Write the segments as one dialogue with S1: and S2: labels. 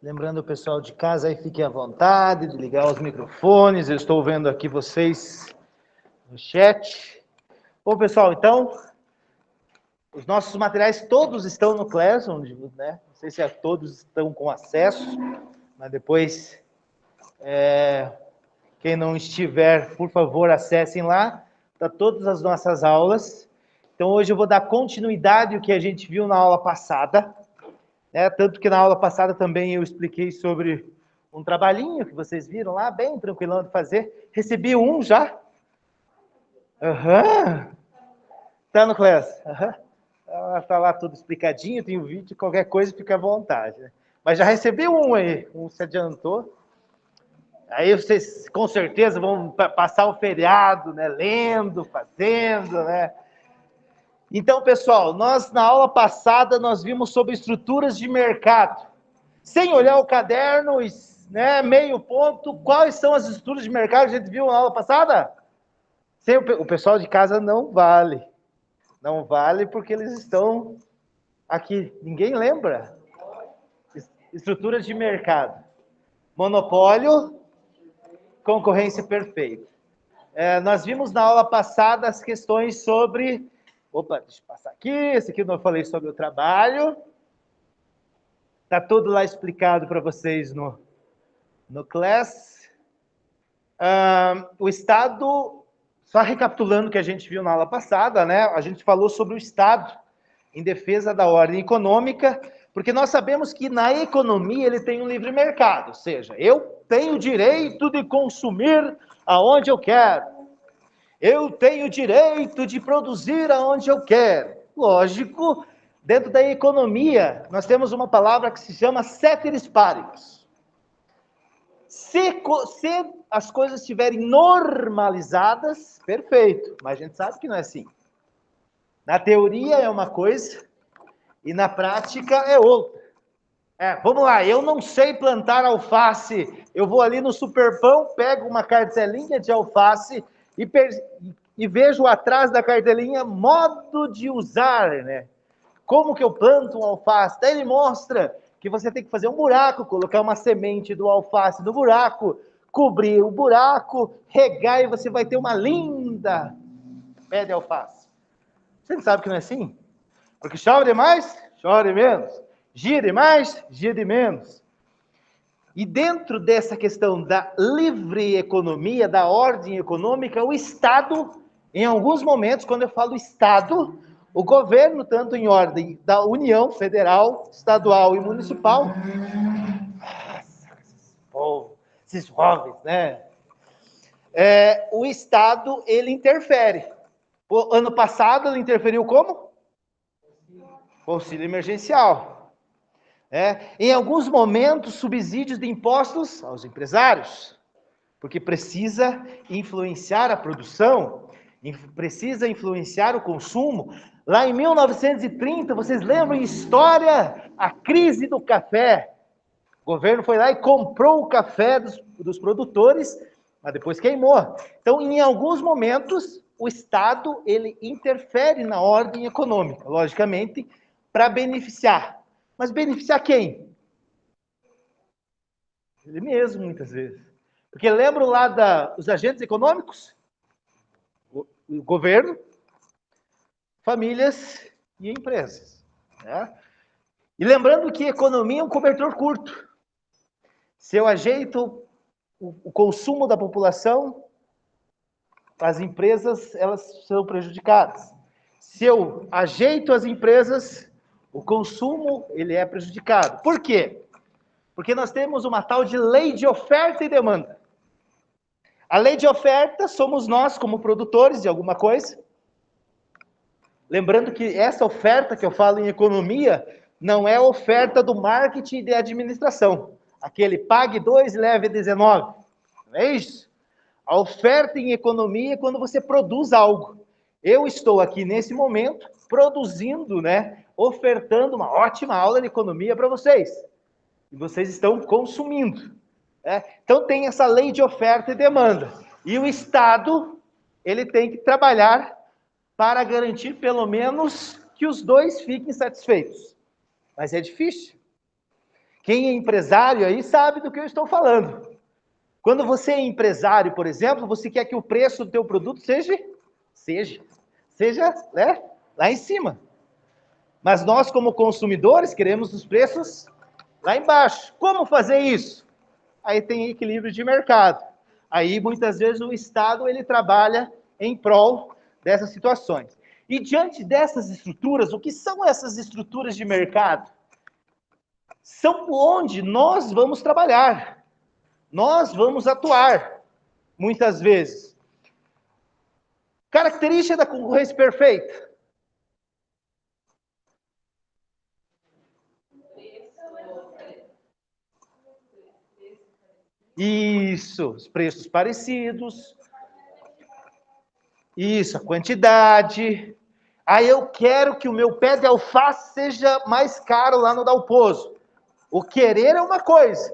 S1: Lembrando o pessoal de casa aí, fiquem à vontade de ligar os microfones. Eu estou vendo aqui vocês no chat. Bom, pessoal, então, os nossos materiais todos estão no Classroom, né? Não sei se todos estão com acesso, mas depois, quem não estiver, por favor, acessem lá. Está todas as nossas aulas. Então, hoje eu vou dar continuidade ao que a gente viu na aula passada. Tanto que na aula passada também eu expliquei sobre um trabalhinho que vocês viram lá, bem tranquilão de fazer. Recebi um já. Tá no Class. Tá lá tudo explicadinho, tem o vídeo, qualquer coisa fica à vontade. Né? Mas já recebi um aí, um se adiantou. Aí vocês com certeza vão passar o feriado, né, lendo, fazendo, né? Então, pessoal, nós na aula passada nós vimos sobre estruturas de mercado. Sem olhar o caderno, né, meio ponto, quais são as estruturas de mercado que a gente viu na aula passada? O pessoal de casa não vale. Não vale porque eles estão aqui. Ninguém lembra? Estruturas de mercado. Monopólio, concorrência perfeita. Nós vimos na aula passada as questões sobre... Opa, deixa eu passar aqui. Esse aqui eu não falei sobre o trabalho. Está tudo lá explicado para vocês no Class. O Estado, só recapitulando o que a gente viu na aula passada, né? A gente falou sobre o Estado em defesa da ordem econômica, porque nós sabemos que na economia ele tem um livre mercado, ou seja, eu tenho o direito de consumir aonde eu quero. Eu tenho o direito de produzir aonde eu quero. Lógico, dentro da economia, nós temos uma palavra que se chama ceteris paribus. Se as coisas estiverem normalizadas, perfeito, mas a gente sabe que não é assim. Na teoria é uma coisa e na prática é outra. Vamos lá, eu não sei plantar alface, eu vou ali no Superpão, pego uma cartelinha de alface e vejo atrás da cartelinha modo de usar, né? Como que eu planto um alface? Daí ele mostra que você tem que fazer um buraco, colocar uma semente do alface no buraco, cobrir o buraco, regar e você vai ter uma linda pé de alface. Você sabe que não é assim? Porque chove demais, chove menos. Gira demais, gira de menos. E dentro dessa questão da livre economia, da ordem econômica, o Estado, em alguns momentos, quando eu falo Estado, o governo, tanto em ordem da União Federal, Estadual e Municipal, esses jovens, né? O Estado, ele interfere. O ano passado, ele interferiu como? Auxílio emergencial. Em alguns momentos, subsídios de impostos aos empresários, porque precisa influenciar a produção, precisa influenciar o consumo. Lá em 1930, vocês lembram em história, a crise do café. O governo foi lá e comprou o café dos produtores, mas depois queimou. Então, em alguns momentos, o Estado ele interfere na ordem econômica, logicamente, para beneficiar. Mas beneficiar quem? Ele mesmo, muitas vezes. Porque lembram lá dos agentes econômicos? O governo, famílias e empresas. Né? E lembrando que economia é um cobertor curto. Se eu ajeito o consumo da população, as empresas elas são prejudicadas. Se eu ajeito as empresas, o consumo ele é prejudicado. Por quê? Porque nós temos uma tal de lei de oferta e demanda. A lei de oferta somos nós como produtores de alguma coisa. Lembrando que essa oferta que eu falo em economia não é a oferta do marketing e da administração. Aquele pague 2 e leve 19. Não é isso? A oferta em economia é quando você produz algo. Eu estou aqui nesse momento produzindo, né, ofertando uma ótima aula de economia para vocês. E vocês estão consumindo. Então tem essa lei de oferta e demanda. E o Estado, ele tem que trabalhar para garantir pelo menos que os dois fiquem satisfeitos. Mas é difícil. Quem é empresário aí sabe do que eu estou falando. Quando você é empresário, por exemplo, você quer que o preço do teu produto seja, né, lá em cima. Mas nós, como consumidores, queremos os preços lá embaixo. Como fazer isso? Aí tem equilíbrio de mercado. Aí, muitas vezes, o Estado ele trabalha em prol dessas situações. E diante dessas estruturas, o que são essas estruturas de mercado? São onde nós vamos trabalhar, nós vamos atuar, muitas vezes. Característica da concorrência perfeita. Isso, os preços parecidos. Isso, a quantidade. Aí eu quero que o meu pé de alface seja mais caro lá no Dalpozo. O querer é uma coisa.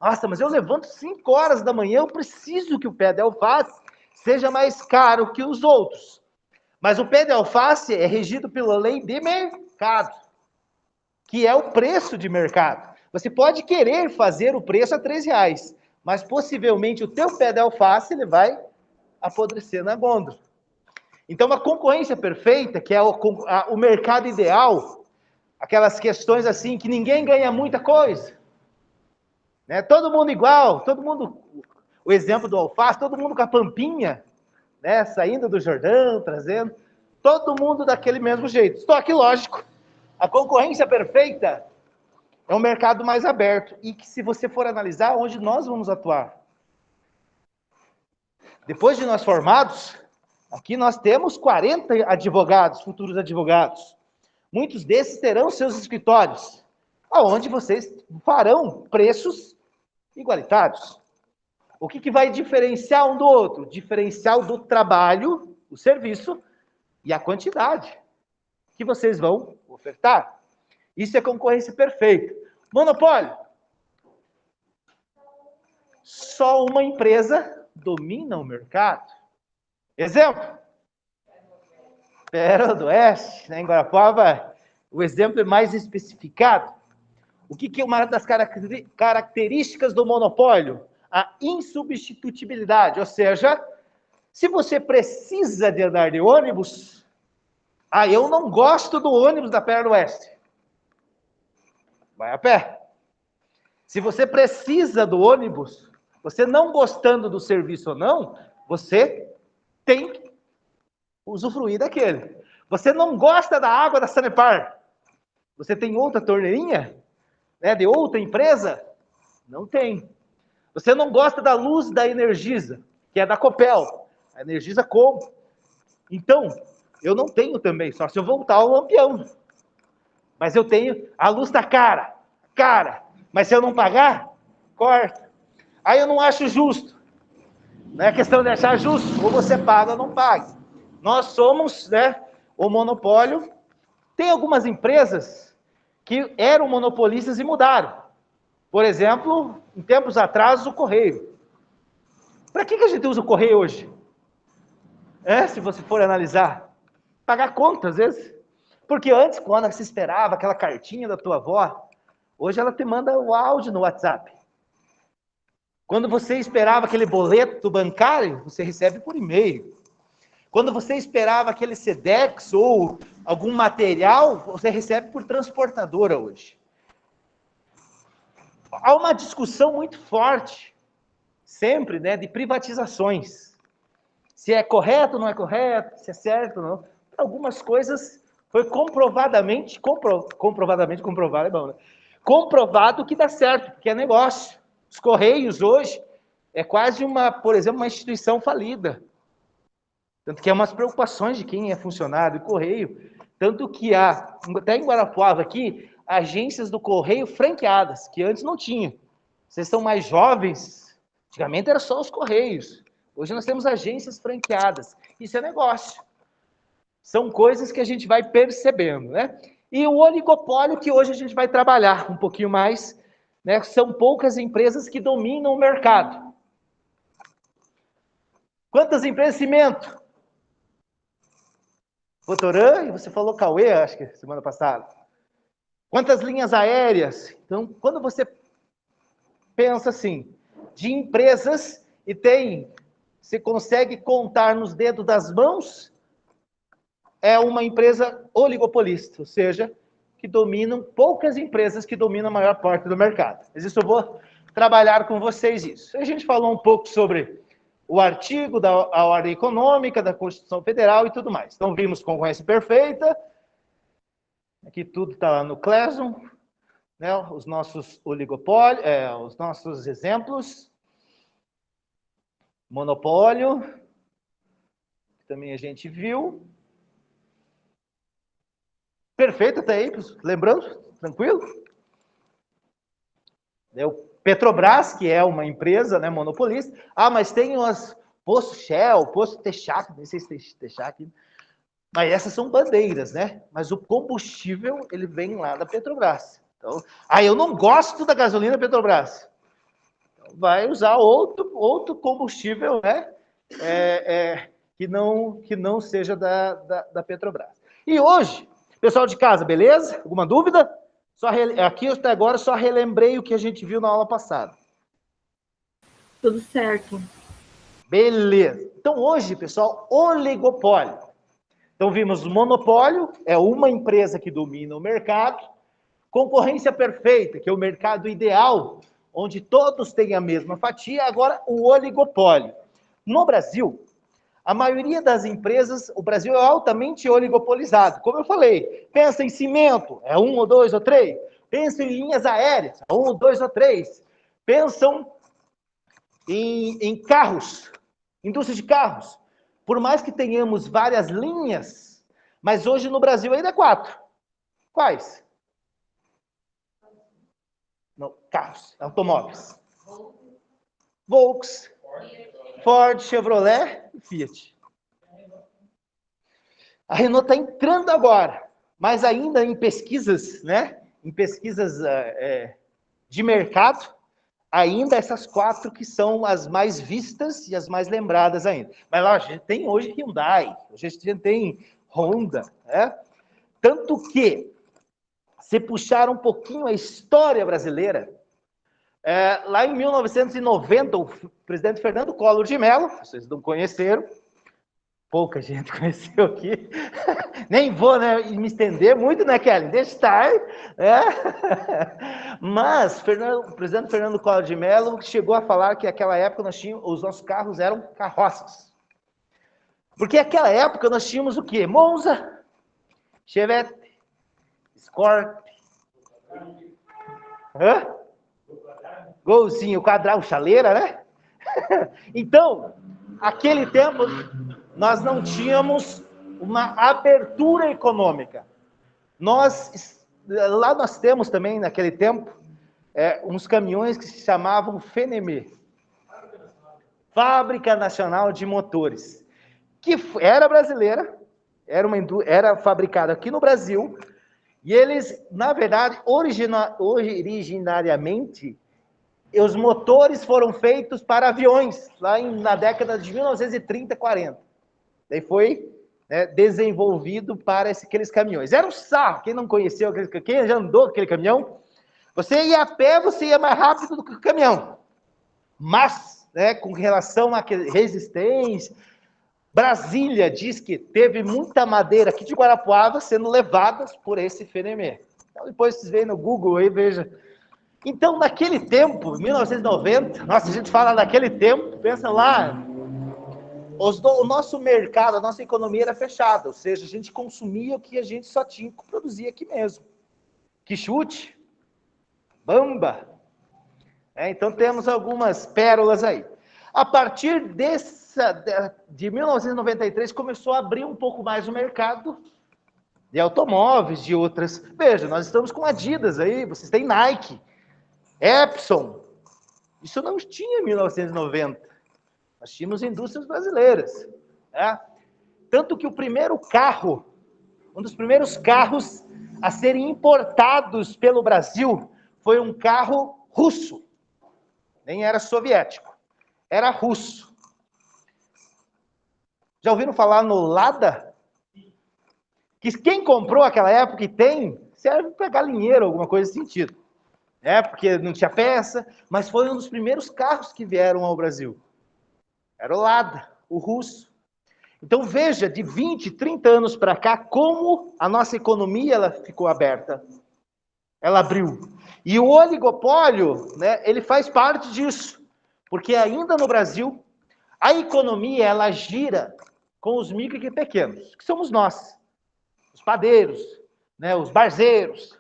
S1: Nossa, mas eu levanto 5 horas da manhã, eu preciso que o pé de alface seja mais caro que os outros. Mas o pé de alface é regido pela lei de mercado, que é o preço de mercado. Você pode querer fazer o preço a R$3, mas possivelmente o teu pé de alface ele vai apodrecer na gôndola. Então, a concorrência perfeita, que é o mercado ideal, aquelas questões assim, que ninguém ganha muita coisa, né? Todo mundo igual, todo mundo, o exemplo do alface, todo mundo com a pampinha, né? Saindo do Jordão, trazendo, todo mundo daquele mesmo jeito. Só que, lógico, a concorrência perfeita é um mercado mais aberto, e que se você for analisar, onde nós vamos atuar. Depois de nós formados, aqui nós temos 40 advogados, futuros advogados. Muitos desses terão seus escritórios, onde vocês farão preços igualitários. O que vai diferenciar um do outro? Diferencial do trabalho, o serviço e a quantidade que vocês vão ofertar. Isso é concorrência perfeita. Monopólio. Só uma empresa domina o mercado. Exemplo. Pérola do Oeste, né, em Guarapuava, o exemplo é mais especificado. O que é uma das características do monopólio? A insubstitutibilidade, ou seja, se você precisa de andar de ônibus, eu não gosto do ônibus da Pérola do Oeste. Vai a pé. Se você precisa do ônibus, você não gostando do serviço ou não, você tem que usufruir daquele. Você não gosta da água da Sanepar, você tem outra torneirinha, né, de outra empresa? Não tem. Você não gosta da luz da Energisa, que é da Copel. A Energisa compra. Então, eu não tenho também, só se eu voltar ao Lampião. Mas eu tenho, a luz tá cara. Mas se eu não pagar, corta. Aí eu não acho justo. Não é questão de achar justo, ou você paga ou não paga. Nós somos, né, o monopólio. Tem algumas empresas que eram monopolistas e mudaram. Por exemplo, em tempos atrás, o Correio. Para que a gente usa o Correio hoje? Se você for analisar, pagar conta, às vezes. Porque antes, quando se esperava aquela cartinha da tua avó, hoje ela te manda o áudio no WhatsApp. Quando você esperava aquele boleto bancário, você recebe por e-mail. Quando você esperava aquele Sedex ou algum material, você recebe por transportadora hoje. Há uma discussão muito forte, sempre, né, de privatizações. Se é correto ou não é correto, se é certo ou não. Algumas coisas foi comprovadamente comprovado é bom, né? Comprovado que dá certo, que é negócio. Os Correios hoje é quase por exemplo, uma instituição falida. Tanto que é umas preocupações de quem é funcionário do Correio. Tanto que há, até em Guarapuava aqui, agências do Correio franqueadas, que antes não tinha. Vocês são mais jovens, antigamente era só os Correios. Hoje nós temos agências franqueadas. Isso é negócio. São coisas que a gente vai percebendo, né? E o oligopólio que hoje a gente vai trabalhar um pouquinho mais, né? São poucas empresas que dominam o mercado. Quantas empresas? Cimento. Votoran, e você falou Cauê, acho que semana passada. Quantas linhas aéreas? Então, quando você pensa assim, de empresas, e você consegue contar nos dedos das mãos, é uma empresa oligopolista, ou seja, que dominam, poucas empresas que dominam a maior parte do mercado. Mas isso eu vou trabalhar com vocês isso. A gente falou um pouco sobre o artigo da ordem econômica, da Constituição Federal e tudo mais. Então, vimos concorrência perfeita, aqui tudo está lá no Classroom, né, os nossos oligopólios, os nossos exemplos, monopólio, que também a gente viu. Perfeito até aí, lembrando, tranquilo? O Petrobras, que é uma empresa, né, monopolista. Ah, mas tem os Poço Shell, Poço Texaco, não sei se tem Texaco, mas essas são bandeiras, né? Mas o combustível, ele vem lá da Petrobras. Então, eu não gosto da gasolina Petrobras. Então, vai usar outro combustível, né? Que não seja da Petrobras. E hoje, pessoal de casa, beleza? Alguma dúvida? Aqui até agora só relembrei o que a gente viu na aula passada.
S2: Tudo certo.
S1: Beleza. Então hoje, pessoal, oligopólio. Então vimos o monopólio, é uma empresa que domina o mercado. Concorrência perfeita, que é o mercado ideal, onde todos têm a mesma fatia. Agora, o oligopólio. No Brasil, a maioria das empresas, o Brasil é altamente oligopolizado. Como eu falei, pensa em cimento, é 1 ou 2 ou 3. Pensa em linhas aéreas, 1 ou 2 ou 3. Pensam em carros, indústria de carros. Por mais que tenhamos várias linhas, mas hoje no Brasil ainda é 4. Quais? Não, carros, automóveis. Volkswagen, Ford, Chevrolet e Fiat. A Renault está entrando agora, mas ainda em pesquisas, né? Em pesquisas de mercado, ainda essas 4 que são as mais vistas e as mais lembradas ainda. Mas lá a gente tem hoje Hyundai, a gente tem Honda, né? Tanto que, se puxar um pouquinho a história brasileira, lá em 1990, o presidente Fernando Collor de Mello, vocês não conheceram, pouca gente conheceu aqui, nem vou, né, me estender muito, né, Kelly? Deixa estar, né? Mas o presidente Fernando Collor de Mello chegou a falar que naquela época os nossos carros eram carroças. Porque naquela época nós tínhamos o quê? Monza, Chevette, Escort, Golzinho, quadrado, chaleira, né? Então, aquele tempo, nós não tínhamos uma abertura econômica. Lá nós temos também, naquele tempo, uns caminhões que se chamavam FNM, Fábrica Nacional de Motores, que era brasileira, era fabricada aqui no Brasil, e eles, na verdade, originariamente, os motores foram feitos para aviões, lá na década de 1930, 40. Daí foi desenvolvido para aqueles caminhões. Era um sarro, quem não conheceu, quem já andou com aquele caminhão, você ia a pé, você ia mais rápido do que o caminhão. Mas, com relação à resistência, Brasília diz que teve muita madeira aqui de Guarapuava sendo levadas por esse FNM. Então, depois vocês veem no Google aí, veja. Então, naquele tempo, 1990, nossa, a gente fala naquele tempo, pensa lá, o nosso mercado, a nossa economia era fechada, ou seja, a gente consumia o que a gente só tinha que produzir aqui mesmo. Quixute, Bamba. Então, temos algumas pérolas aí. A partir de 1993, começou a abrir um pouco mais o mercado de automóveis, de outras. Veja, nós estamos com Adidas aí, vocês têm Nike, Epson. Isso não tinha em 1990. Nós tínhamos indústrias brasileiras. Tanto que o primeiro carro, um dos primeiros carros a serem importados pelo Brasil, foi um carro russo. Nem era soviético, era russo. Já ouviram falar no Lada? Que quem comprou naquela época e tem, serve para galinheiro, alguma coisa nesse sentido. Porque não tinha peça, mas foi um dos primeiros carros que vieram ao Brasil. Era o Lada, o russo. Então veja, de 20, 30 anos para cá, como a nossa economia ela ficou aberta. Ela abriu. E o oligopólio, né, ele faz parte disso. Porque ainda no Brasil, a economia ela gira com os micro e pequenos, que somos nós. Os padeiros, né, os barzeiros,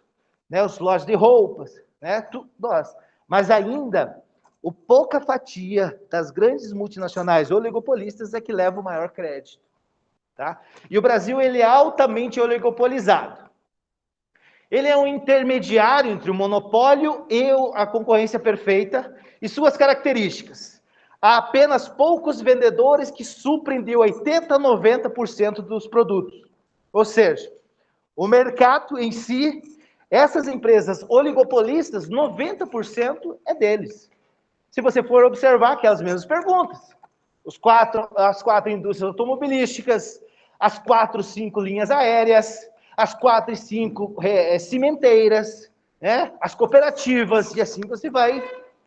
S1: né, os lojas de roupas, né, tudo nós. Mas ainda, o pouca fatia das grandes multinacionais oligopolistas é que leva o maior crédito. Tá? E o Brasil ele é altamente oligopolizado. Ele é um intermediário entre o monopólio e a concorrência perfeita e suas características. Há apenas poucos vendedores que suprem de 80% a 90% dos produtos. Ou seja, o mercado em si, essas empresas oligopolistas, 90% é deles. Se você for observar aquelas mesmas perguntas, as quatro indústrias automobilísticas, as 4, 5 linhas aéreas, as 4 e 5 cimenteiras, né? As cooperativas, e assim você vai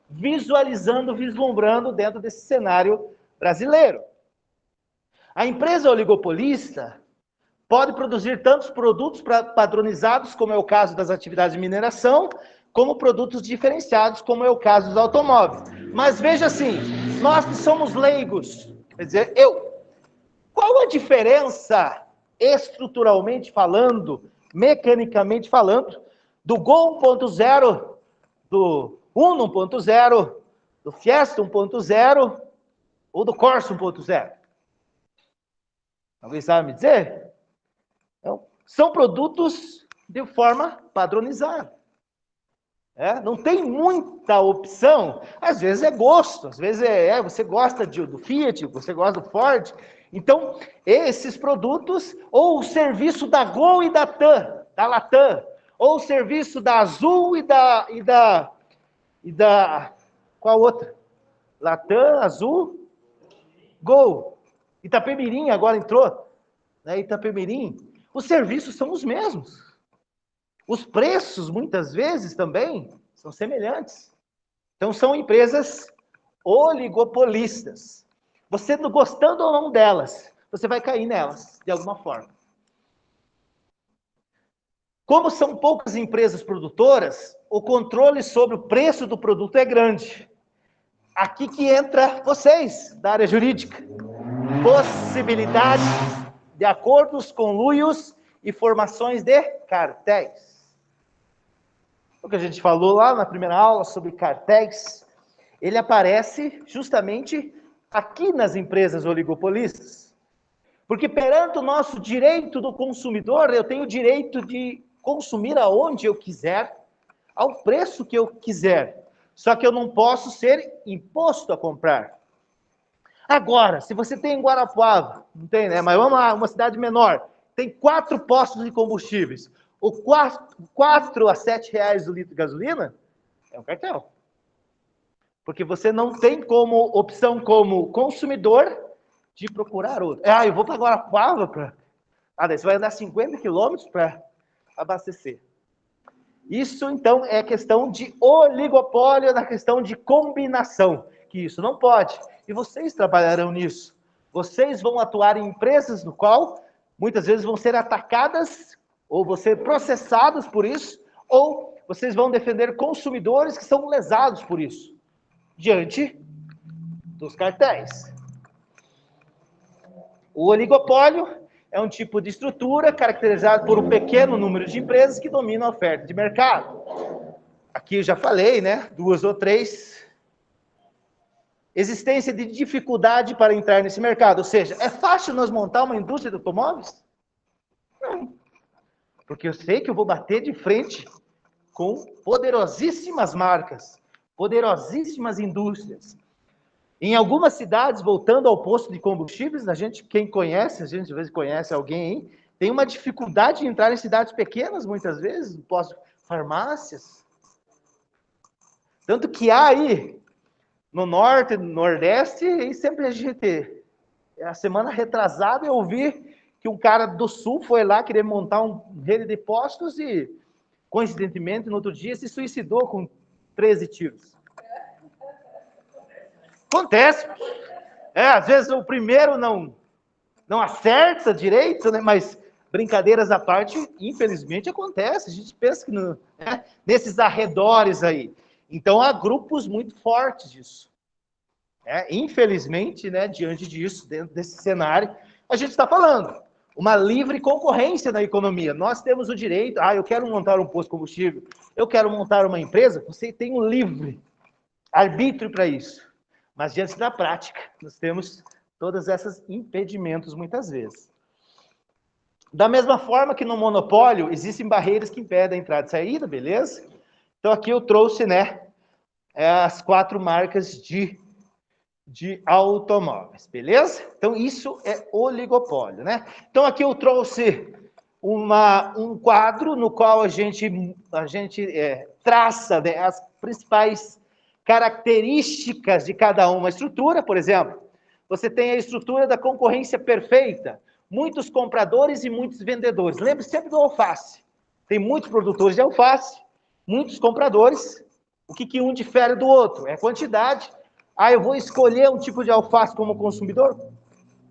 S1: visualizando, vislumbrando dentro desse cenário brasileiro. A empresa oligopolista pode produzir tantos produtos padronizados, como é o caso das atividades de mineração, como produtos diferenciados, como é o caso dos automóveis. Mas veja assim, nós que somos leigos, quer dizer, qual a diferença, estruturalmente falando, mecanicamente falando, do Gol 1.0, do Uno 1.0, do Fiesta 1.0 ou do Corsa 1.0? Alguém sabe me dizer? Então, são produtos de forma padronizada. Não tem muita opção. Às vezes é gosto, às vezes você gosta do Fiat, você gosta do Ford. Então, esses produtos, ou o serviço da Gol e da TAM, da Latam, ou o serviço da Azul e da qual outra? Latam, Azul, Gol. Itapemirim agora entrou, né? Itapemirim. Os serviços são os mesmos. Os preços, muitas vezes, também são semelhantes. Então, são empresas oligopolistas. Você, gostando ou não delas, você vai cair nelas, de alguma forma. Como são poucas empresas produtoras, o controle sobre o preço do produto é grande. Aqui que entra vocês, da área jurídica. Possibilidade de acordos conluios e formações de cartéis. O que a gente falou lá na primeira aula sobre cartéis, ele aparece justamente aqui nas empresas oligopolistas. Porque perante o nosso direito do consumidor, eu tenho o direito de consumir aonde eu quiser, ao preço que eu quiser. Só que eu não posso ser imposto a comprar. Agora, se você tem em Guarapuava, não tem, né? Mas vamos lá, uma cidade menor, tem 4 postos de combustíveis. O 4 a 7 reais o litro de gasolina é um cartel. Porque você não tem como opção como consumidor de procurar outro. Eu vou para Guarapuava, daí você vai andar 50 quilômetros para abastecer. Isso, então, é questão de oligopólio, da questão de combinação, que isso não pode. E vocês trabalharão nisso. Vocês vão atuar em empresas no qual, muitas vezes, vão ser atacadas, ou vão ser processados por isso, ou vocês vão defender consumidores que são lesados por isso, diante dos cartéis. O oligopólio é um tipo de estrutura caracterizado por um pequeno número de empresas que dominam a oferta de mercado. Aqui eu já falei, né? 2 ou 3. Existência de dificuldade para entrar nesse mercado. Ou seja, é fácil nós montar uma indústria de automóveis? Não. Porque eu sei que eu vou bater de frente com poderosíssimas marcas, poderosíssimas indústrias. Em algumas cidades, voltando ao posto de combustíveis, quem conhece, a gente às vezes conhece alguém aí, tem uma dificuldade de entrar em cidades pequenas, muitas vezes, farmácias. Tanto que há aí, no norte, no nordeste, e sempre a gente, a semana retrasada, eu ouvi que um cara do sul foi lá querer montar uma rede de postos e coincidentemente, no outro dia, se suicidou com 13 tiros. Acontece. Às vezes o primeiro não acerta direito, né? Mas brincadeiras à parte, infelizmente acontece. A gente pensa que nesses arredores aí. Então há grupos muito fortes disso. Infelizmente, né, diante disso, dentro desse cenário, a gente está falando uma livre concorrência na economia. Nós temos o direito, eu quero montar um posto de combustível, eu quero montar uma empresa, você tem um livre arbítrio para isso. Mas diante da prática, nós temos todos esses impedimentos muitas vezes. Da mesma forma que no monopólio, existem barreiras que impedem a entrada e saída, beleza? Então aqui eu trouxe, né, as 4 marcas de automóveis, beleza? Então isso é oligopólio, né? Então aqui eu trouxe um quadro no qual a gente traça, né, as principais características de cada uma estrutura. Por exemplo, você tem a estrutura da concorrência perfeita, muitos compradores e muitos vendedores. Lembre sempre do alface. Tem muitos produtores de alface, muitos compradores. O que um difere do outro? É a quantidade. Eu vou escolher um tipo de alface como consumidor?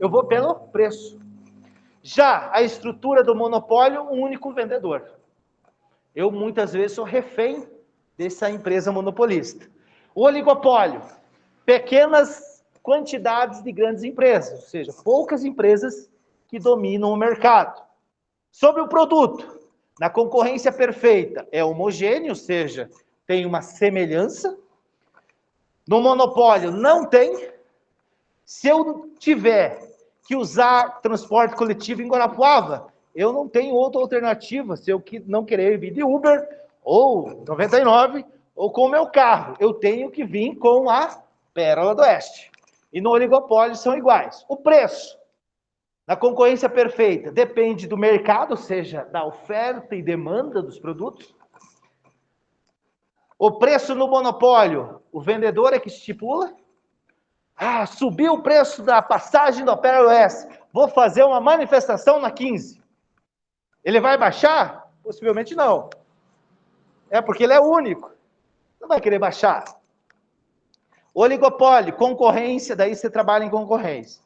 S1: Eu vou pelo preço. Já a estrutura do monopólio, um único vendedor. Eu, muitas vezes, sou refém dessa empresa monopolista. O oligopólio, pequenas quantidades de grandes empresas, ou seja, poucas empresas que dominam o mercado. Sobre o produto, na concorrência perfeita, é homogêneo, ou seja, tem uma semelhança. No monopólio, não tem. Se eu tiver que usar transporte coletivo em Guarapuava, eu não tenho outra alternativa, se eu não querer vir de Uber, ou 99, ou com o meu carro. Eu tenho que vir com a Pérola do Oeste. E no oligopólio são iguais. O preço, na concorrência perfeita, depende do mercado, ou seja, da oferta e demanda dos produtos. O preço no monopólio, o vendedor é que estipula. Subiu o preço da passagem do Pérola do Oeste. Vou fazer uma manifestação na 15. Ele vai baixar? Possivelmente não. Porque ele é único. Não vai querer baixar. Oligopólio, concorrência, daí você trabalha em concorrência.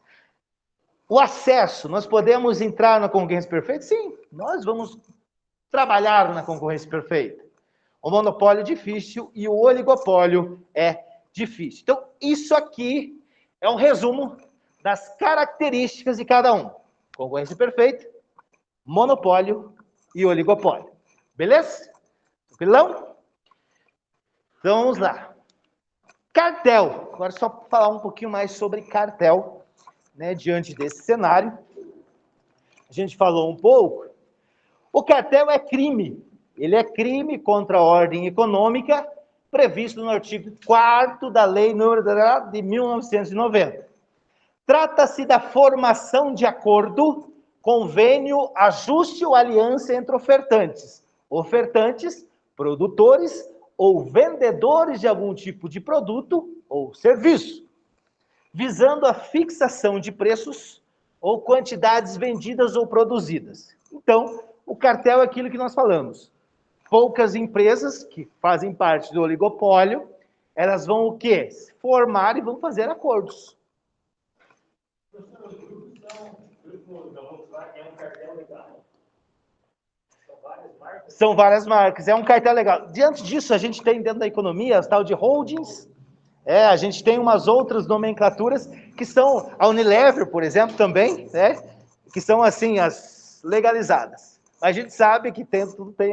S1: O acesso, nós podemos entrar na concorrência perfeita? Sim, nós vamos trabalhar na concorrência perfeita. O monopólio é difícil e o oligopólio é difícil. Então, isso aqui é um resumo das características de cada um. Concorrência perfeita, monopólio e oligopólio. Beleza? Tranquilão? Então, vamos lá. Cartel. Agora, só falar um pouquinho mais sobre cartel, né, diante desse cenário. A gente falou um pouco. O cartel é crime. Ele é crime contra a ordem econômica, previsto no artigo 4º da Lei número de 1990. Trata-se da formação de acordo, convênio, ajuste ou aliança entre ofertantes, produtores ou vendedores de algum tipo de produto ou serviço, visando a fixação de preços ou quantidades vendidas ou produzidas. Então, o cartel é aquilo que nós falamos. Poucas empresas que fazem parte do oligopólio, elas vão o quê? Se formar e vão fazer acordos. São várias marcas, é um cartel legal. Diante disso, a gente tem dentro da economia as tal de holdings, a gente tem umas outras nomenclaturas que são, a Unilever, por exemplo, também, né, que são assim, as legalizadas. A gente sabe que tudo tem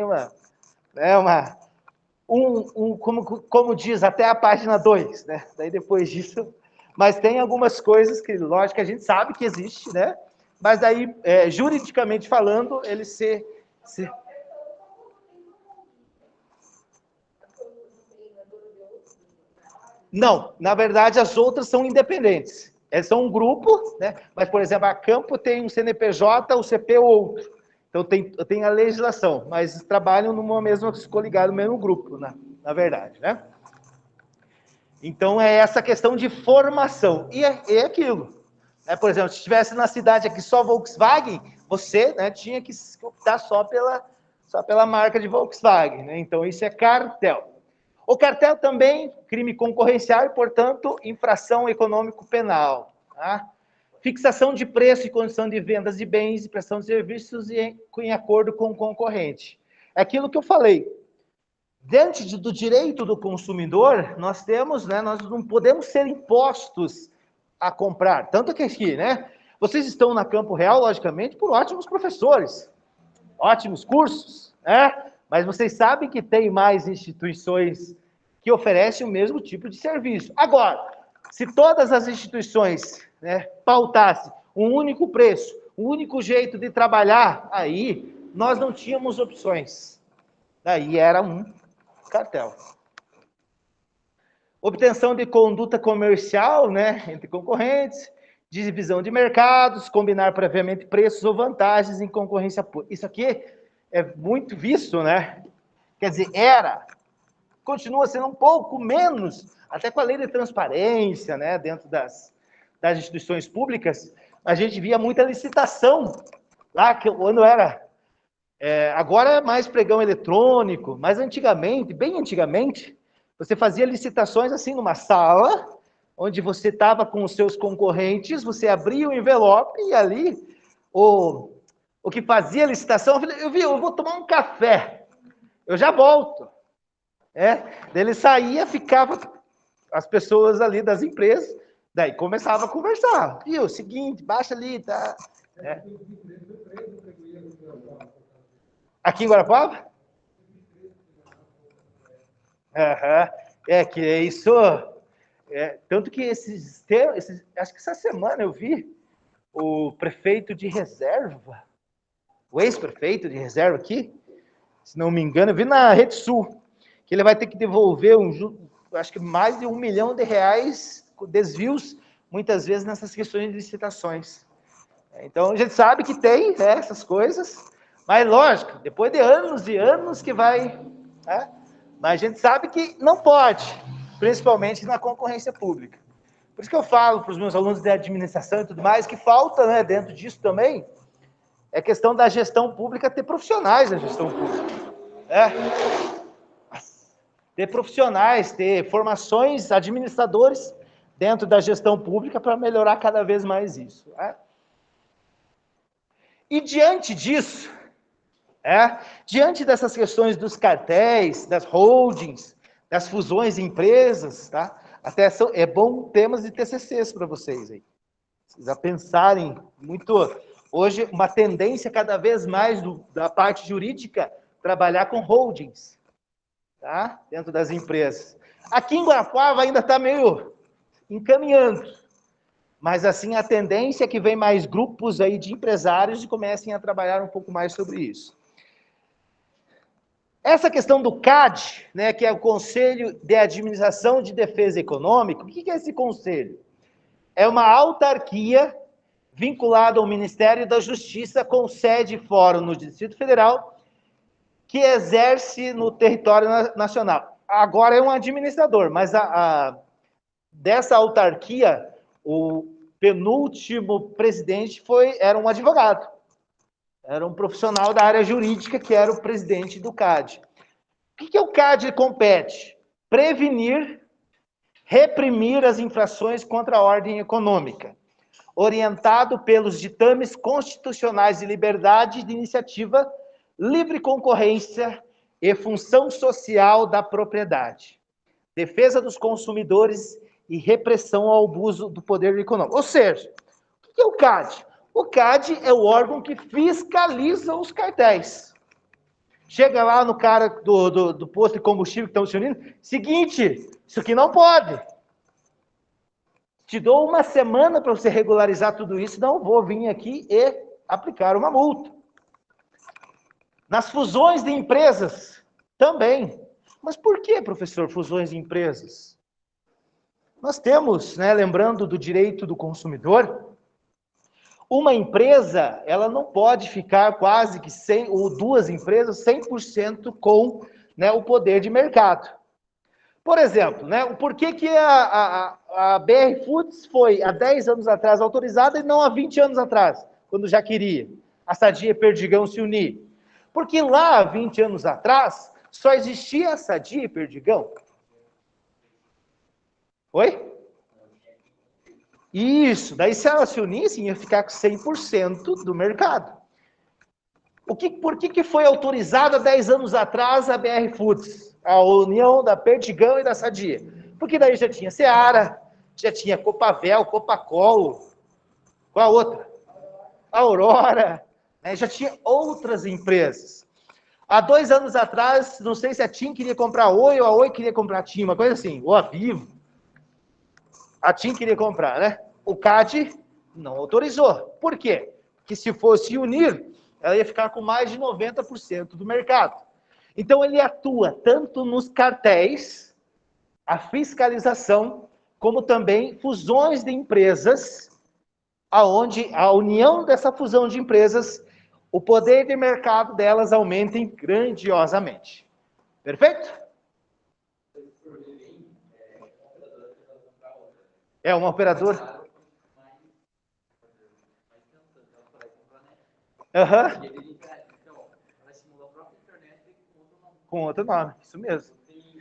S1: como diz, até a página 2, né? Daí depois disso, mas tem algumas coisas que, lógico, a gente sabe que existe, né? Mas daí, juridicamente falando, ele se... Não, na verdade, as outras são independentes. Elas são um grupo, né? Mas, por exemplo, a Campo tem um CNPJ, o CP outro. Então, tem a legislação, mas trabalham numa mesma, coligados no mesmo grupo, na verdade, né? Então, é essa questão de formação. E é aquilo. Por exemplo, se estivesse na cidade aqui só Volkswagen, você, né, tinha que optar só só pela marca de Volkswagen, né? Então, isso é cartel. O cartel também, crime concorrencial e, portanto, infração econômico-penal. Tá? Fixação de preço e condição de vendas de bens e prestação de serviços em acordo com o concorrente. É aquilo que eu falei. Diante do direito do consumidor, nós temos, né, nós não podemos ser impostos a comprar. Tanto que aqui, né, vocês estão na Campo Real, logicamente, por ótimos professores, ótimos cursos, né? Mas vocês sabem que tem mais instituições que oferecem o mesmo tipo de serviço. Agora, se todas as instituições, né, pautassem um único preço, um único jeito de trabalhar, aí nós não tínhamos opções. Daí era um cartel. Obtenção de conduta comercial, né, entre concorrentes, divisão de mercados, combinar previamente preços ou vantagens em concorrência pública. Isso aqui é muito visto, né? Quer dizer, continua sendo um pouco menos, até com a lei de transparência, né, dentro das instituições públicas, a gente via muita licitação, lá que quando era, agora é mais pregão eletrônico, mas antigamente, bem antigamente, você fazia licitações assim numa sala, onde você estava com os seus concorrentes, você abria o envelope e ali o que fazia a licitação, eu vou tomar um café, eu já volto. Daí ele saía, ficava as pessoas ali das empresas, daí começava a conversar. Viu, seguinte, baixa ali, tá? Aqui em Guarapuava? Que é isso. Tanto que acho que essa semana eu vi o prefeito de reserva, o ex-prefeito de reserva aqui, se não me engano, eu vi na Rede Sul, que ele vai ter que devolver acho que mais de R$1 milhão desvios, muitas vezes nessas questões de licitações. Então, a gente sabe que tem, né, essas coisas, mas lógico, depois de anos e anos que vai, né, mas a gente sabe que não pode, principalmente na concorrência pública. Por isso que eu falo para os meus alunos de administração e tudo mais, que falta, né, dentro disso também, é questão da gestão pública ter profissionais na gestão pública. Ter profissionais, ter formações, administradores dentro da gestão pública para melhorar cada vez mais isso. E diante disso, diante dessas questões dos cartéis, das holdings, das fusões de empresas, tá? Até é bom temas de TCCs para vocês aí. Vocês já pensarem muito. Hoje, uma tendência cada vez mais da parte jurídica trabalhar com holdings, tá? Dentro das empresas. Aqui em Guarapuava ainda está meio encaminhando, mas assim a tendência é que vem mais grupos aí de empresários e comecem a trabalhar um pouco mais sobre isso. Essa questão do CAD, né, que é o Conselho de Administração de Defesa Econômica, o que é esse conselho? É uma autarquia vinculada ao Ministério da Justiça, com sede e fórum no Distrito Federal, que exerce no território nacional. Agora é um administrador, mas dessa autarquia, o penúltimo presidente era um advogado. Era um profissional da área jurídica que era o presidente do CAD. O que o CAD compete? Prevenir, reprimir as infrações contra a ordem econômica, orientado pelos ditames constitucionais de liberdade de iniciativa, livre concorrência e função social da propriedade, defesa dos consumidores e repressão ao abuso do poder econômico. Ou seja, o que é o CAD? O CAD é o órgão que fiscaliza os cartéis. Chega lá no cara do posto de combustível que estão se unindo, seguinte, isso aqui não pode. Te dou uma semana para você regularizar tudo isso, não vou vir aqui e aplicar uma multa. Nas fusões de empresas, também. Mas por que, professor, fusões de empresas? Nós temos, né, lembrando do direito do consumidor, uma empresa, ela não pode ficar quase que 100, ou duas empresas, 100% com, né, o poder de mercado. Por exemplo, né, por que a BR Foods foi há 10 anos atrás autorizada e não há 20 anos atrás, quando já queria a Sadia e Perdigão se unir? Porque lá, 20 anos atrás, só existia a Sadia e Perdigão. Oi? Isso, daí se elas se unissem, ia ficar com 100% do mercado. Por que foi autorizada 10 anos atrás a BR Foods? A união da Perdigão e da Sadia? Porque daí já tinha Seara, já tinha Copavel, Copacol, qual a outra? Aurora, né? Já tinha outras empresas. Há 2 anos atrás, não sei se a TIM queria comprar a Oi ou a Oi queria comprar a TIM, uma coisa assim, ou a Vivo. A TIM queria comprar, né? O CAD não autorizou. Por quê? Porque se fosse unir, ela ia ficar com mais de 90% do mercado. Então ele atua tanto nos cartéis, a fiscalização, como também fusões de empresas, aonde a união dessa fusão de empresas, o poder de mercado delas aumenta grandiosamente. Perfeito? É uma operadora. Uhum. Com outro nome, isso mesmo.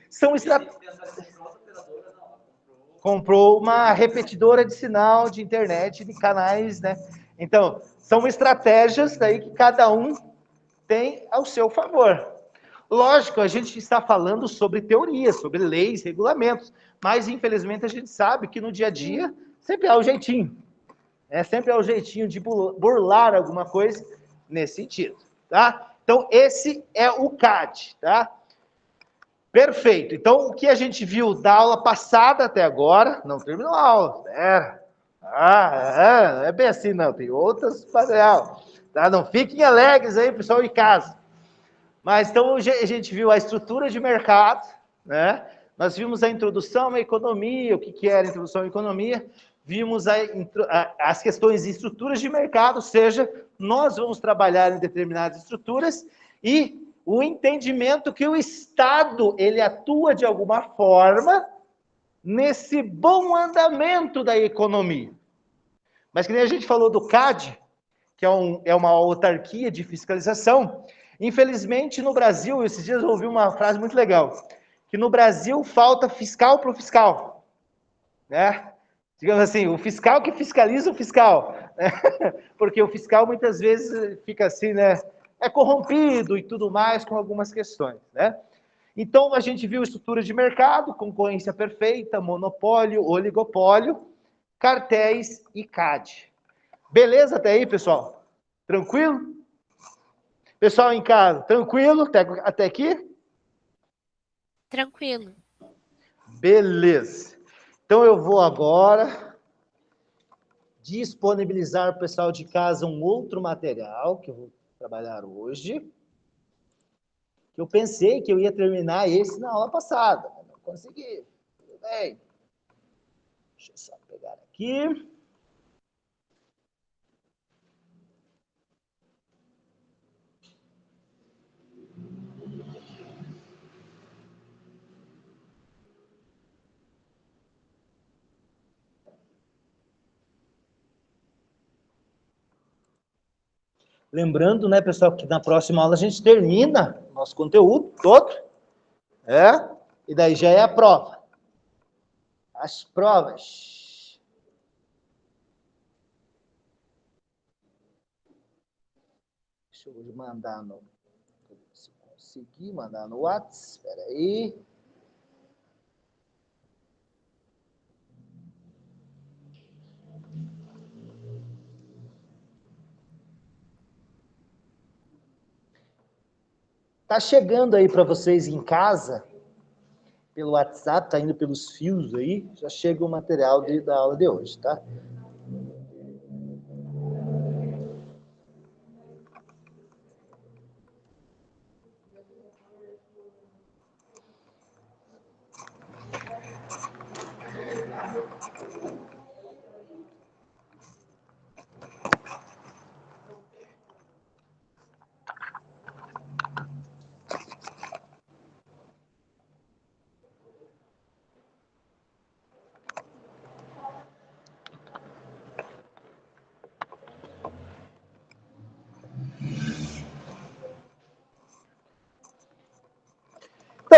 S1: São comprou uma repetidora de sinal de internet, de canais, né? Então, são estratégias daí que cada um tem ao seu favor. Lógico, a gente está falando sobre teoria, sobre leis, regulamentos, mas infelizmente a gente sabe que no dia a dia sempre há o jeitinho. Sempre há o jeitinho de burlar alguma coisa nesse sentido, tá? Então, esse é o CAD, tá? Perfeito. Então, o que a gente viu da aula passada até agora, não terminou a aula, não é bem assim não, tem outras material, tá? Não fiquem alegres aí, pessoal de casa. Mas, então, a gente viu a estrutura de mercado, né? Nós vimos a introdução à economia, o que era a introdução à economia, vimos as questões de estruturas de mercado, ou seja, nós vamos trabalhar em determinadas estruturas e o entendimento que o Estado, ele atua de alguma forma nesse bom andamento da economia. Mas que nem a gente falou do CAD, que é uma autarquia de fiscalização, infelizmente no Brasil, esses dias eu ouvi uma frase muito legal, que no Brasil falta fiscal para o fiscal, né? Digamos assim, o fiscal que fiscaliza o fiscal, né? Porque o fiscal muitas vezes fica assim, né? É corrompido e tudo mais com algumas questões, né? Então a gente viu estrutura de mercado, concorrência perfeita, monopólio, oligopólio, cartéis e CAD. Beleza até aí, pessoal? Tranquilo? Pessoal em casa, tranquilo até aqui?
S3: Tranquilo.
S1: Beleza. Então eu vou agora disponibilizar para o pessoal de casa um outro material que eu vou trabalhar hoje. Eu pensei que eu ia terminar esse na aula passada, mas não consegui. Tudo bem. Deixa eu só pegar aqui. Lembrando, né, pessoal, que na próxima aula a gente termina o nosso conteúdo todo, e daí já é a prova. As provas. Deixa eu mandar no... Se conseguir mandar no WhatsApp, espera aí. Tá chegando aí para vocês em casa, pelo WhatsApp, tá indo pelos fios aí, já chega o material da aula de hoje, tá?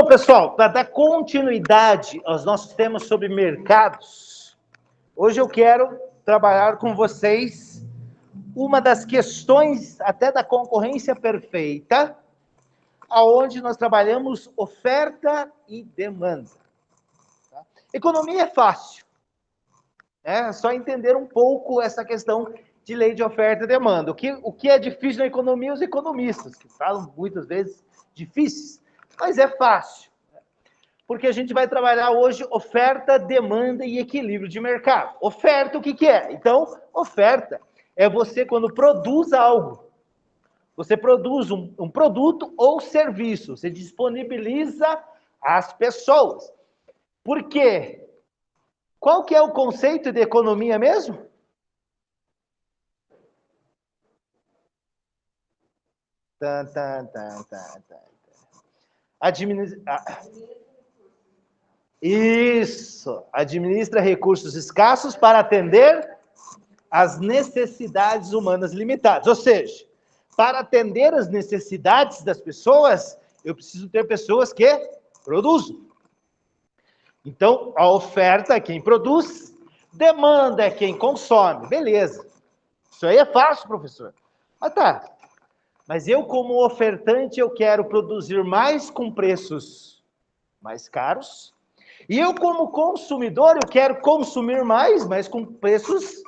S1: Bom, pessoal, para dar continuidade aos nossos temas sobre mercados, hoje eu quero trabalhar com vocês uma das questões até da concorrência perfeita, aonde nós trabalhamos oferta e demanda. Tá? Economia é fácil, é só entender um pouco essa questão de lei de oferta e demanda. O que é difícil na economia, os economistas, que falam muitas vezes difíceis, mas é fácil. Porque a gente vai trabalhar hoje oferta, demanda e equilíbrio de mercado. Oferta, o que é? Então, oferta é você quando produz algo. Você produz um produto ou serviço, você disponibiliza às pessoas. Por quê? Qual que é o conceito de economia mesmo? Isso, administra recursos escassos para atender às necessidades humanas limitadas. Ou seja, para atender às necessidades das pessoas, eu preciso ter pessoas que produzam. Então, a oferta é quem produz, demanda é quem consome. Beleza. Isso aí é fácil, professor. Ah, tá. Mas eu, como ofertante, eu quero produzir mais com preços mais caros. E eu, como consumidor, eu quero consumir mais, mas com preços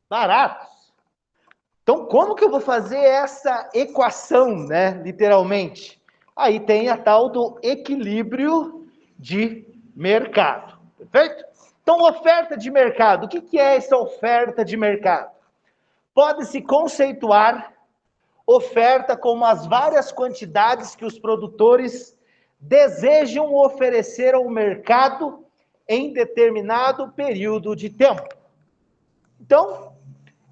S1: baratos. Então, como que eu vou fazer essa equação, né, literalmente? Aí tem a tal do equilíbrio de mercado, perfeito? Então, oferta de mercado. O que é essa oferta de mercado? Pode-se conceituar oferta como as várias quantidades que os produtores desejam oferecer ao mercado em determinado período de tempo. Então,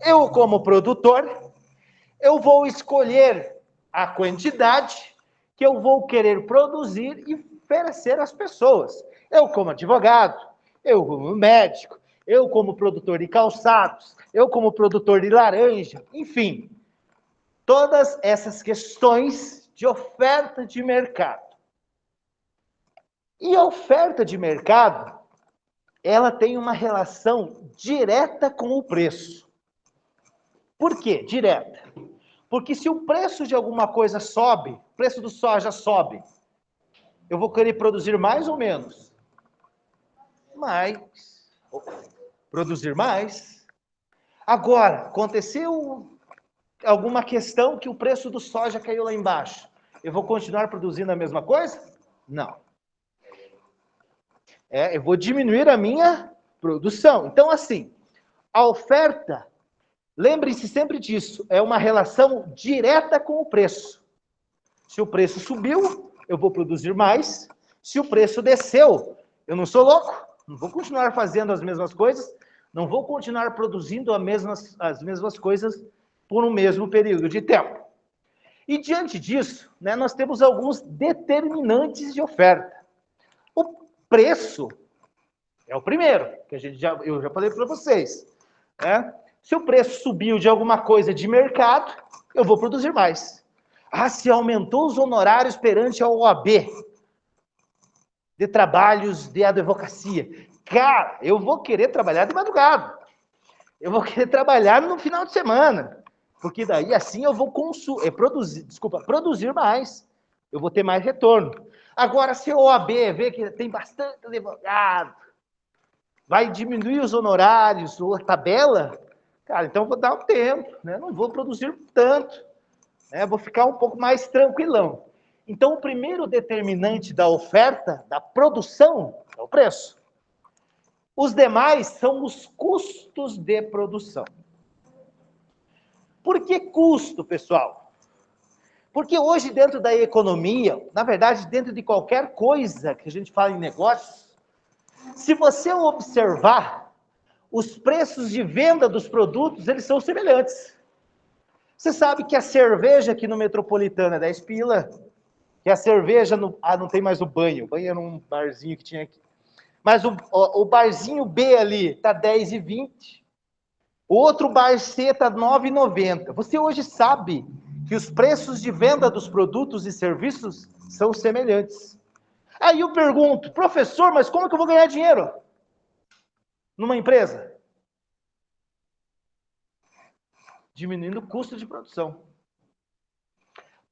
S1: eu como produtor, eu vou escolher a quantidade que eu vou querer produzir e oferecer às pessoas. Eu como advogado, eu como médico, eu como produtor de calçados, eu como produtor de laranja, enfim, todas essas questões de oferta de mercado. E a oferta de mercado, ela tem uma relação direta com o preço. Por quê? Direta. Porque se o preço de alguma coisa sobe, o preço do soja sobe, eu vou querer produzir mais ou menos? Mais. Produzir mais. Agora, aconteceu alguma questão que o preço do soja caiu lá embaixo. Eu vou continuar produzindo a mesma coisa? Não. Eu vou diminuir a minha produção. Então, assim, a oferta, lembre-se sempre disso, é uma relação direta com o preço. Se o preço subiu, eu vou produzir mais. Se o preço desceu, eu não sou louco, não vou continuar fazendo as mesmas coisas, não vou continuar produzindo as mesmas coisas por um mesmo período de tempo. E diante disso, né, nós temos alguns determinantes de oferta. O preço é o primeiro, que eu já falei para vocês. Né? Se o preço subiu de alguma coisa de mercado, eu vou produzir mais. Ah, se aumentou os honorários perante a OAB de trabalhos de advocacia. Cara, eu vou querer trabalhar de madrugada. Eu vou querer trabalhar no final de semana. Porque daí assim eu vou produzir mais. Eu vou ter mais retorno. Agora, se a OAB vê que tem bastante advogado, vai diminuir os honorários ou a tabela, cara, então eu vou dar um tempo, né? Não vou produzir tanto, né? Vou ficar um pouco mais tranquilão. Então, o primeiro determinante da oferta, da produção, é o preço. Os demais são os custos de produção. Por que custo, pessoal? Porque hoje, dentro da economia, na verdade, dentro de qualquer coisa que a gente fala em negócios, se você observar, os preços de venda dos produtos, eles são semelhantes. Você sabe que a cerveja aqui no Metropolitano é 10 pila, que a cerveja, não tem mais o banho era um barzinho que tinha aqui. Mas o barzinho B ali está 10,20. O outro bar C está 9,90. Você hoje sabe que os preços de venda dos produtos e serviços são semelhantes. Aí eu pergunto, professor, mas como que eu vou ganhar dinheiro numa empresa? Diminuindo o custo de produção.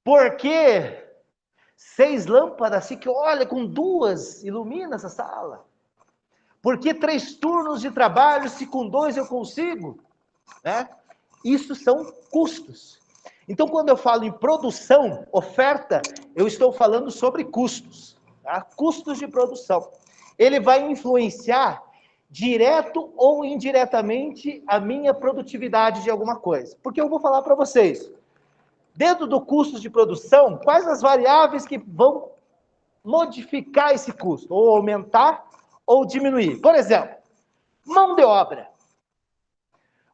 S1: Por que 6 lâmpadas assim que, olha, com 2 ilumina essa sala? Por que 3 turnos de trabalho se com 2 eu consigo? Né? Isso são custos. Então, quando eu falo em produção, oferta, eu estou falando sobre custos. Tá? Custos de produção. Ele vai influenciar direto ou indiretamente a minha produtividade de alguma coisa. Porque eu vou falar para vocês, dentro do custo de produção, quais as variáveis que vão modificar esse custo, ou aumentar ou diminuir. Por exemplo, mão de obra.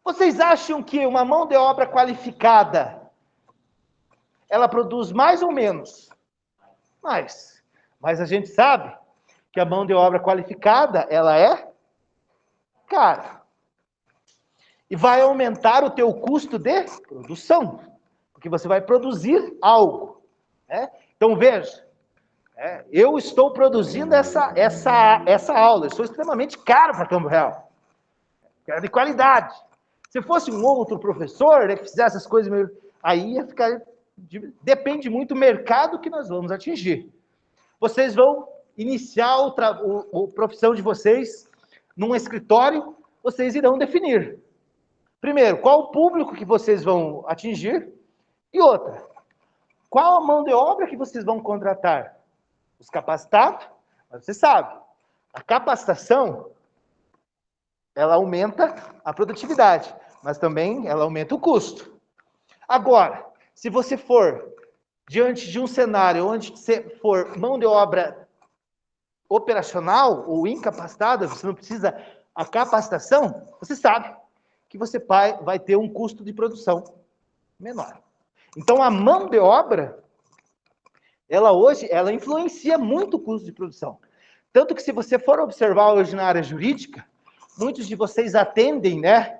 S1: Vocês acham que uma mão de obra qualificada, ela produz mais ou menos? Mais. Mas a gente sabe que a mão de obra qualificada, ela é cara. E vai aumentar o teu custo de produção, porque você vai produzir algo. Né? Então, veja, eu estou produzindo essa aula, eu sou extremamente caro para Campo Real. Quero de qualidade. Se fosse um outro professor, né, que fizesse essas coisas, aí ia ficar... Depende muito do mercado que nós vamos atingir. Vocês vão iniciar a profissão de vocês num escritório, vocês irão definir. Primeiro, qual o público que vocês vão atingir? E outra, qual a mão de obra que vocês vão contratar? Os capacitados? Mas você sabe, a capacitação, ela aumenta a produtividade, mas também ela aumenta o custo. Agora, se você for diante de um cenário onde você for mão de obra operacional ou incapacitada, você não precisa a capacitação, você sabe que você vai ter um custo de produção menor. Então, a mão de obra, ela hoje, ela influencia muito o custo de produção. Tanto que se você for observar hoje na área jurídica, muitos de vocês atendem, né?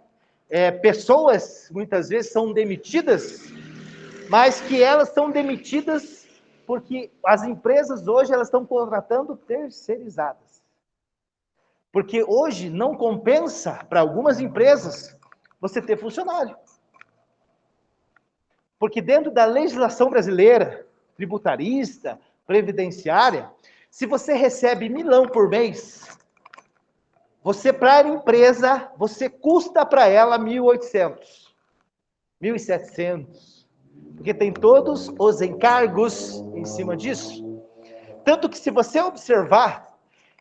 S1: Pessoas, muitas vezes, são demitidas, mas que elas são demitidas porque as empresas hoje, elas estão contratando terceirizadas. Porque hoje não compensa, para algumas empresas, você ter funcionário. Porque dentro da legislação brasileira, tributarista, previdenciária, se você recebe 1.000.000 por mês, você, para a empresa, você custa para ela 1.800, 1.700, porque tem todos os encargos em cima disso. Tanto que, se você observar,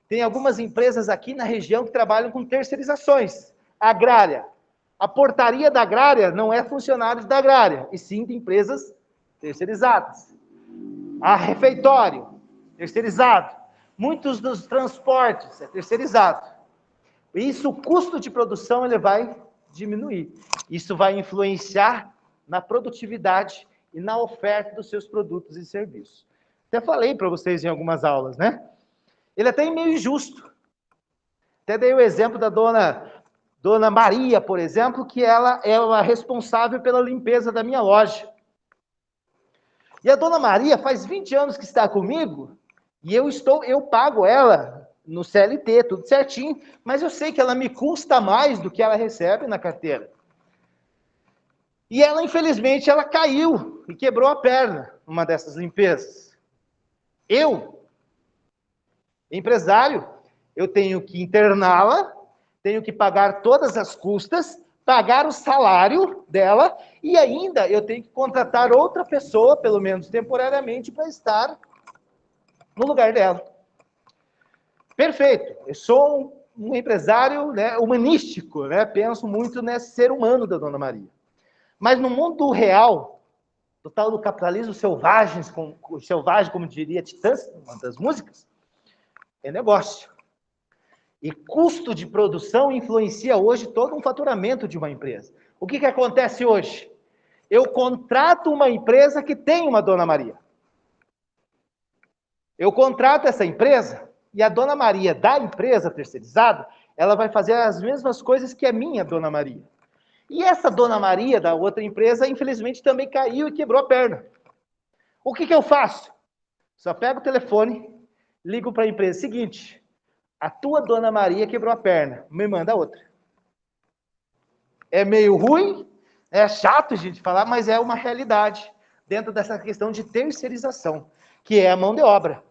S1: tem algumas empresas aqui na região que trabalham com terceirizações. Agrária. A portaria da agrária não é funcionários da agrária, e sim de empresas terceirizadas. A refeitório, terceirizado. Muitos dos transportes é terceirizado. Isso, o custo de produção, ele vai diminuir. Isso vai influenciar na produtividade e na oferta dos seus produtos e serviços. Até falei para vocês em algumas aulas, né? Ele até é meio injusto. Até dei o exemplo da Dona Maria, por exemplo, que ela é a responsável pela limpeza da minha loja. E a Dona Maria faz 20 anos que está comigo, e eu pago ela no CLT, tudo certinho, mas eu sei que ela me custa mais do que ela recebe na carteira. E ela, infelizmente, ela caiu e quebrou a perna numa dessas limpezas. Eu, empresário, eu tenho que interná-la, tenho que pagar todas as custas, pagar o salário dela, e ainda eu tenho que contratar outra pessoa, pelo menos temporariamente, para estar no lugar dela. Perfeito. Eu sou um empresário, né, humanístico, né? Penso muito nesse ser humano da Dona Maria. Mas no mundo real, do tal do capitalismo selvagem, como diria Titãs, uma das músicas, é negócio. E custo de produção influencia hoje todo um faturamento de uma empresa. O que acontece hoje? Eu contrato uma empresa que tem uma Dona Maria. Eu contrato essa empresa e a Dona Maria da empresa terceirizada, ela vai fazer as mesmas coisas que a minha Dona Maria. E essa Dona Maria da outra empresa, infelizmente, também caiu e quebrou a perna. O que eu faço? Só pego o telefone Ligo para a empresa, seguinte, a tua dona Maria quebrou a perna, me manda outra. É meio ruim, é chato a gente falar, mas é uma realidade dentro dessa questão de terceirização, que é a mão de obra.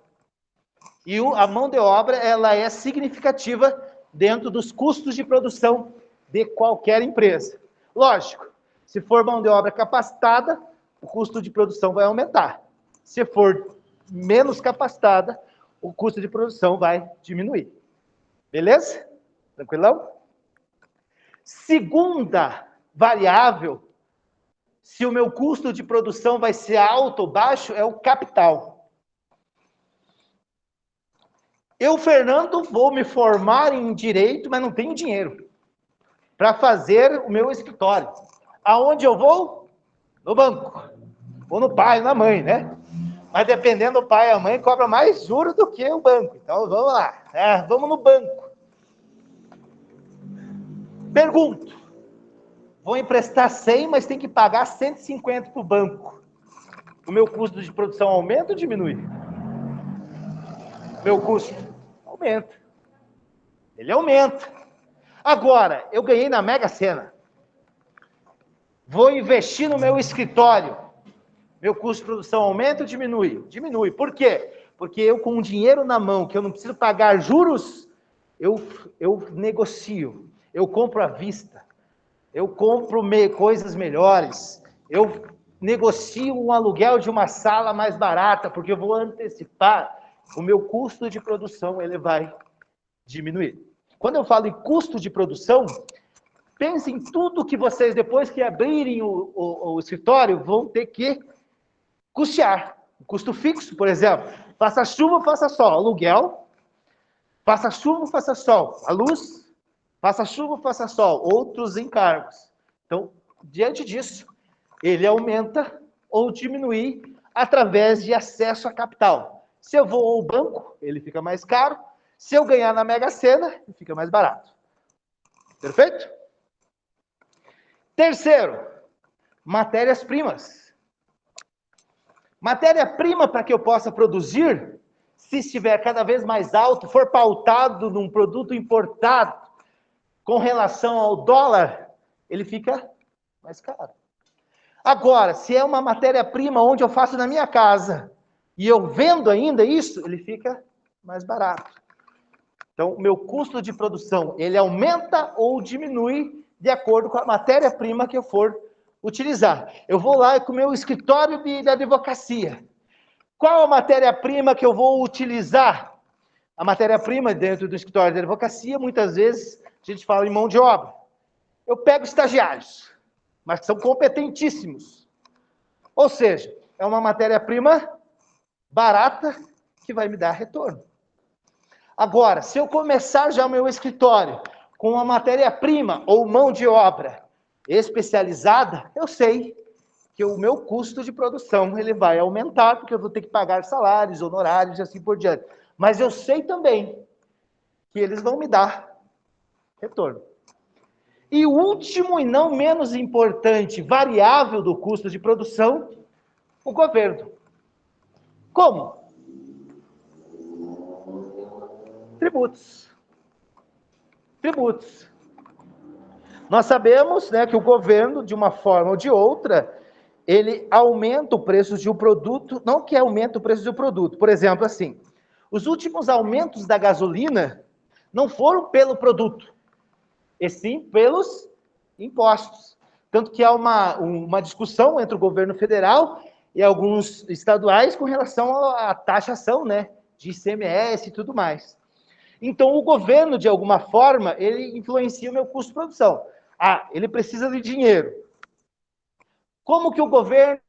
S1: E a mão de obra, ela é significativa dentro dos custos de produção de qualquer empresa. Lógico, se for mão de obra capacitada, o custo de produção vai aumentar. Se for menos capacitada, o custo de produção vai diminuir. Beleza? Tranquilão? Segunda variável, se o meu custo de produção vai ser alto ou baixo, é o capital. Eu, Fernando, vou me formar em direito, mas não tenho dinheiro para fazer o meu escritório. Aonde eu vou? No banco. Ou no pai, na mãe, né? Mas dependendo do pai e a mãe, cobra mais juros do que o banco. Então, vamos lá. Vamos no banco. Pergunto. Vou emprestar 100, mas tem que pagar 150 para o banco. O meu custo de produção aumenta ou diminui? Meu custo aumenta. Ele aumenta. Agora, eu ganhei na Mega Sena. Vou investir no meu escritório. Meu custo de produção aumenta ou diminui? Diminui. Por quê? Porque eu, com o dinheiro na mão, que eu não preciso pagar juros, eu negocio. Eu compro à vista. Eu compro coisas melhores. Eu negocio um aluguel de uma sala mais barata, porque eu vou antecipar. O meu custo de produção, ele vai diminuir. Quando eu falo em custo de produção, pense em tudo que vocês, depois que abrirem o escritório, vão ter que custear. O custo fixo, por exemplo, faça chuva, faça sol, aluguel, faça chuva, faça sol, a luz, faça chuva, faça sol, outros encargos. Então, diante disso, ele aumenta ou diminui através de acesso a capital. Se eu vou ao banco, ele fica mais caro. Se eu ganhar na Mega Sena, ele fica mais barato. Perfeito? Terceiro, matérias-primas. Matéria-prima para que eu possa produzir, se estiver cada vez mais alto, for pautado num produto importado com relação ao dólar, ele fica mais caro. Agora, se é uma matéria-prima onde eu faço na minha casa e eu vendo ainda isso, ele fica mais barato. Então, o meu custo de produção, ele aumenta ou diminui de acordo com a matéria-prima que eu for utilizar. Eu vou lá com o meu escritório de advocacia. Qual a matéria-prima que eu vou utilizar? A matéria-prima dentro do escritório de advocacia, muitas vezes, a gente fala em mão de obra. Eu pego estagiários, mas que são competentíssimos. Ou seja, é uma matéria-prima barata que vai me dar retorno. Agora, se eu começar já o meu escritório com uma matéria-prima ou mão de obra especializada, eu sei que o meu custo de produção ele vai aumentar, porque eu vou ter que pagar salários, honorários e assim por diante. Mas eu sei também que eles vão me dar retorno. E o último e não menos importante variável do custo de produção, o governo. Como? Tributos. Tributos. Nós sabemos, né, que o governo, de uma forma ou de outra, ele aumenta o preço de um produto, não que aumenta o preço de um produto. Por exemplo, assim, os últimos aumentos da gasolina não foram pelo produto, e sim pelos impostos. Tanto que há uma discussão entre o governo federal e alguns estaduais com relação à taxação, né, de ICMS e tudo mais. Então, o governo, de alguma forma, ele influencia o meu custo de produção. Ele precisa de dinheiro. Como que o governo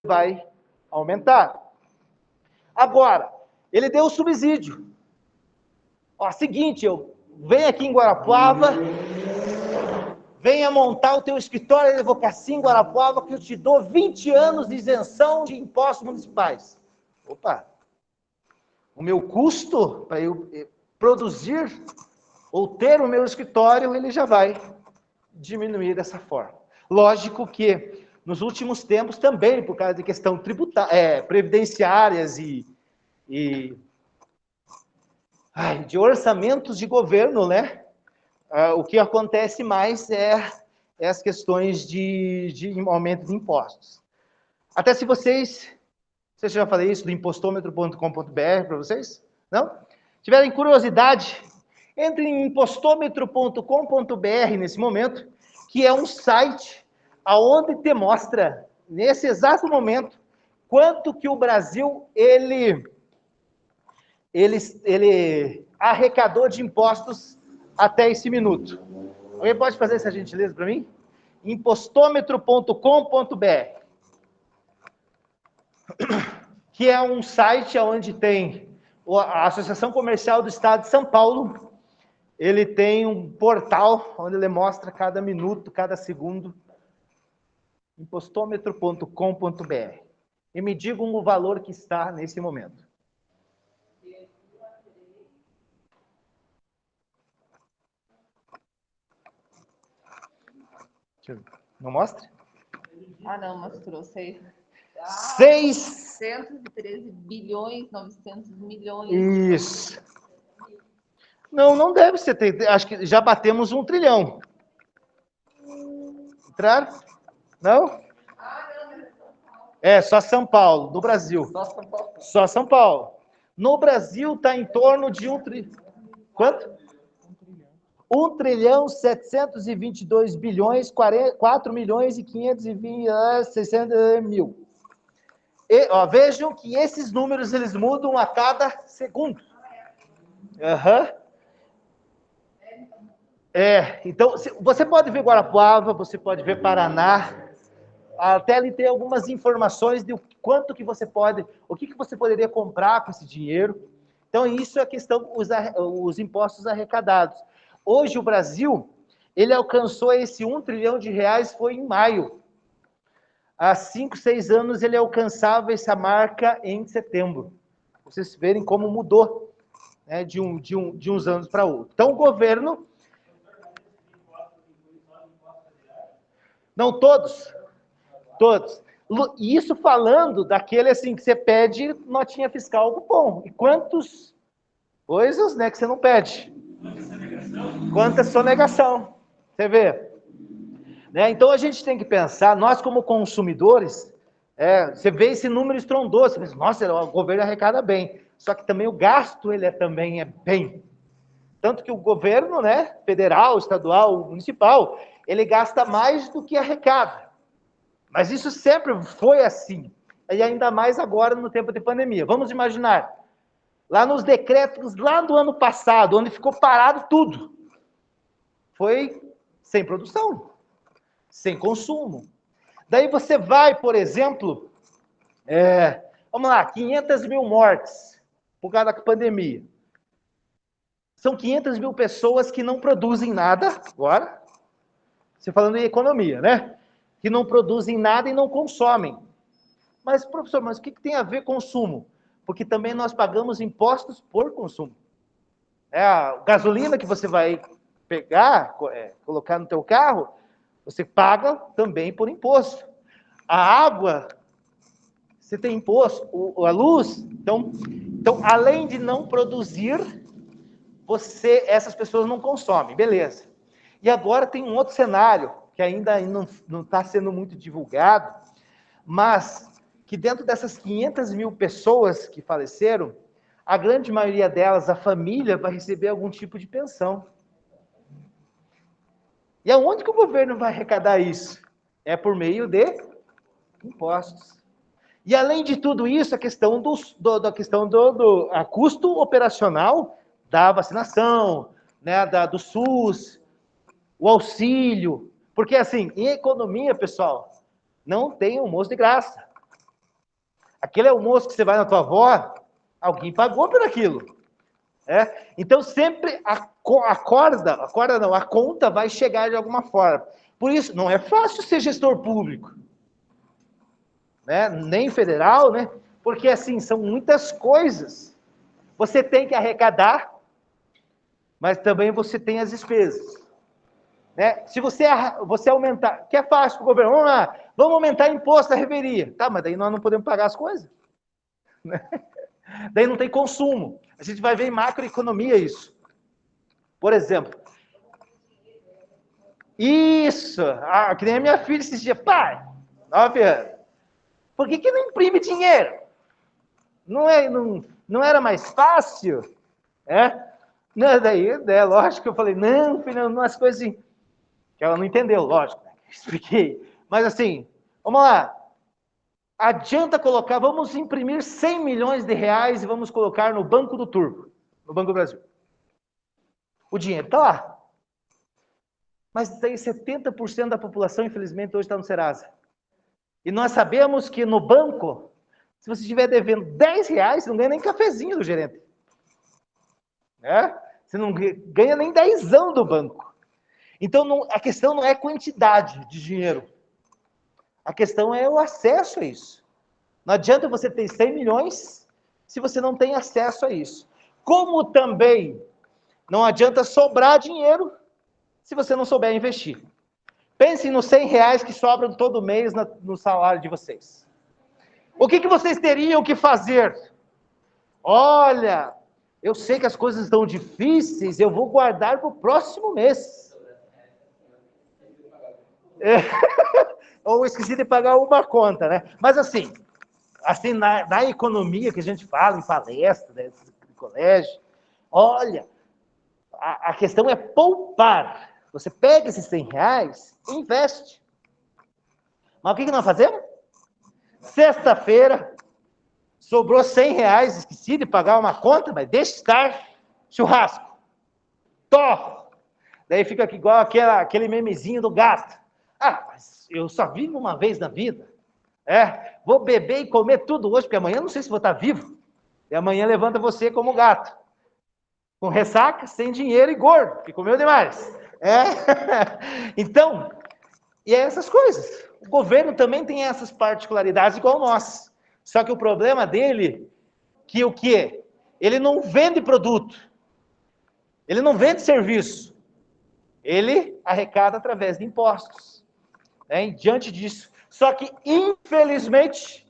S1: vai aumentar? Agora, ele deu o subsídio. Seguinte, vem aqui em Guarapuava, venha montar o teu escritório de advocacia em Guarapuava, que eu te dou 20 anos de isenção de impostos municipais. Opa! O meu custo para eu produzir ou ter o meu escritório, ele já vai diminuir dessa forma. Lógico que nos últimos tempos também, por causa de questão tributária, previdenciárias e de orçamentos de governo, né? O que acontece mais é as questões de aumento de impostos. Até se vocês já falei isso do impostômetro.com.br para vocês? Não? Tiverem curiosidade, entre em impostômetro.com.br nesse momento, que é um site aonde te mostra, nesse exato momento, quanto que o Brasil ele arrecadou de impostos até esse minuto. Alguém pode fazer essa gentileza para mim? impostômetro.com.br, que é um site onde tem a Associação Comercial do Estado de São Paulo. Ele tem um portal onde ele mostra cada minuto, cada segundo. impostômetro.com.br. E me digam o valor que está nesse momento. Não mostra?
S3: Ah, não, mostrou.
S1: 613
S3: bilhões, 900 milhões.
S1: Isso. Não deve ser. Acho que já batemos 1 trilhão. Entraram? Não? Só São Paulo, no Brasil. Só São Paulo. No Brasil está em torno de 1 trilhão. Quanto? 1 trilhão 722 bilhões, 4 milhões e 600 mil. E, vejam que esses números eles mudam a cada segundo. Então, você pode ver Guarapuava, você pode ver Paraná, até ele tem algumas informações de quanto que você pode, o que você poderia comprar com esse dinheiro. Então, isso é a questão, os impostos arrecadados. Hoje, o Brasil, ele alcançou esse 1 trilhão de reais, foi em maio. Há 5, 6 anos, ele alcançava essa marca em setembro. Vocês verem como mudou, né, de uns anos para outros. Então, o governo... Não, todos. E isso falando daquele assim que você pede notinha fiscal cupom. E quantas coisas, né, que você não pede? Quanta sonegação. Você vê? Né? Então a gente tem que pensar, nós como consumidores, você vê esse número estrondoso, você pensa, nossa, o governo arrecada bem. Só que também o gasto ele também é bem. Tanto que o governo, né, federal, estadual, municipal, ele gasta mais do que arrecada. Mas isso sempre foi assim. E ainda mais agora no tempo de pandemia. Vamos imaginar, lá nos decretos, lá do ano passado, onde ficou parado tudo, foi sem produção, sem consumo. Daí você vai, por exemplo, vamos lá, 500 mil mortes por causa da pandemia. São 500 mil pessoas que não produzem nada agora. Você falando em economia, né? Que não produzem nada e não consomem. Mas, professor, o que tem a ver consumo? Porque também nós pagamos impostos por consumo. A gasolina que você vai pegar, colocar no teu carro, você paga também por imposto. A água, você tem imposto. A luz, então, além de não produzir, essas pessoas não consomem, beleza. E agora tem um outro cenário, que ainda não está sendo muito divulgado, mas que dentro dessas 500 mil pessoas que faleceram, a grande maioria delas, a família, vai receber algum tipo de pensão. E aonde que o governo vai arrecadar isso? É por meio de impostos. E além de tudo isso, a questão do custo operacional da vacinação, né, do SUS, o auxílio. Porque, assim, em economia, pessoal, não tem almoço de graça. Aquele almoço que você vai na tua avó, alguém pagou por aquilo. Então, sempre a conta vai chegar de alguma forma. Por isso, não é fácil ser gestor público. Né? Nem federal, né? Porque, assim, são muitas coisas. Você tem que arrecadar, mas também você tem as despesas. Né? Se você aumentar, que é fácil para o governo, vamos lá, vamos aumentar imposto da reveria. Tá, mas daí nós não podemos pagar as coisas. Né? Daí não tem consumo. A gente vai ver em macroeconomia isso. Por exemplo, isso, que nem a minha filha esses dias, pai, 9 anos, por que não imprime dinheiro? Não era mais fácil? Não, daí, lógico que eu falei, não, filha, umas coisas assim, que ela não entendeu, lógico, né? Expliquei. Mas assim, vamos lá, adianta colocar, vamos imprimir 100 milhões de reais e vamos colocar no Banco do Turvo, no Banco do Brasil. O dinheiro está lá. Mas daí 70% da população, infelizmente, hoje está no Serasa. E nós sabemos que no banco, se você estiver devendo 10 reais, você não ganha nem cafezinho do gerente. Né? Você não ganha nem 10ão do banco. Então, a questão não é quantidade de dinheiro. A questão é o acesso a isso. Não adianta você ter 100 milhões se você não tem acesso a isso. Como também não adianta sobrar dinheiro se você não souber investir. Pensem nos 100 reais que sobram todo mês no salário de vocês. O que vocês teriam que fazer? Olha, eu sei que as coisas estão difíceis, eu vou guardar para o próximo mês. Ou esqueci de pagar uma conta, né? Mas assim na economia que a gente fala em palestra, né, no colégio, olha, a questão é poupar. Você pega esses 100 reais e investe. Mas o que nós fazemos? Sexta-feira, sobrou 100 reais, esqueci de pagar uma conta, mas deixa estar, churrasco. Torro. Daí fica aqui igual aquele memezinho do gato. Mas eu só vivo uma vez na vida. Vou beber e comer tudo hoje, porque amanhã não sei se vou estar vivo. E amanhã levanta você como gato. Com ressaca, sem dinheiro e gordo, que comeu demais. Então, e é essas coisas. O governo também tem essas particularidades igual nós. Só que o problema dele, que o quê? Ele não vende produto. Ele não vende serviço. Ele arrecada através de impostos. Diante disso. Só que, infelizmente,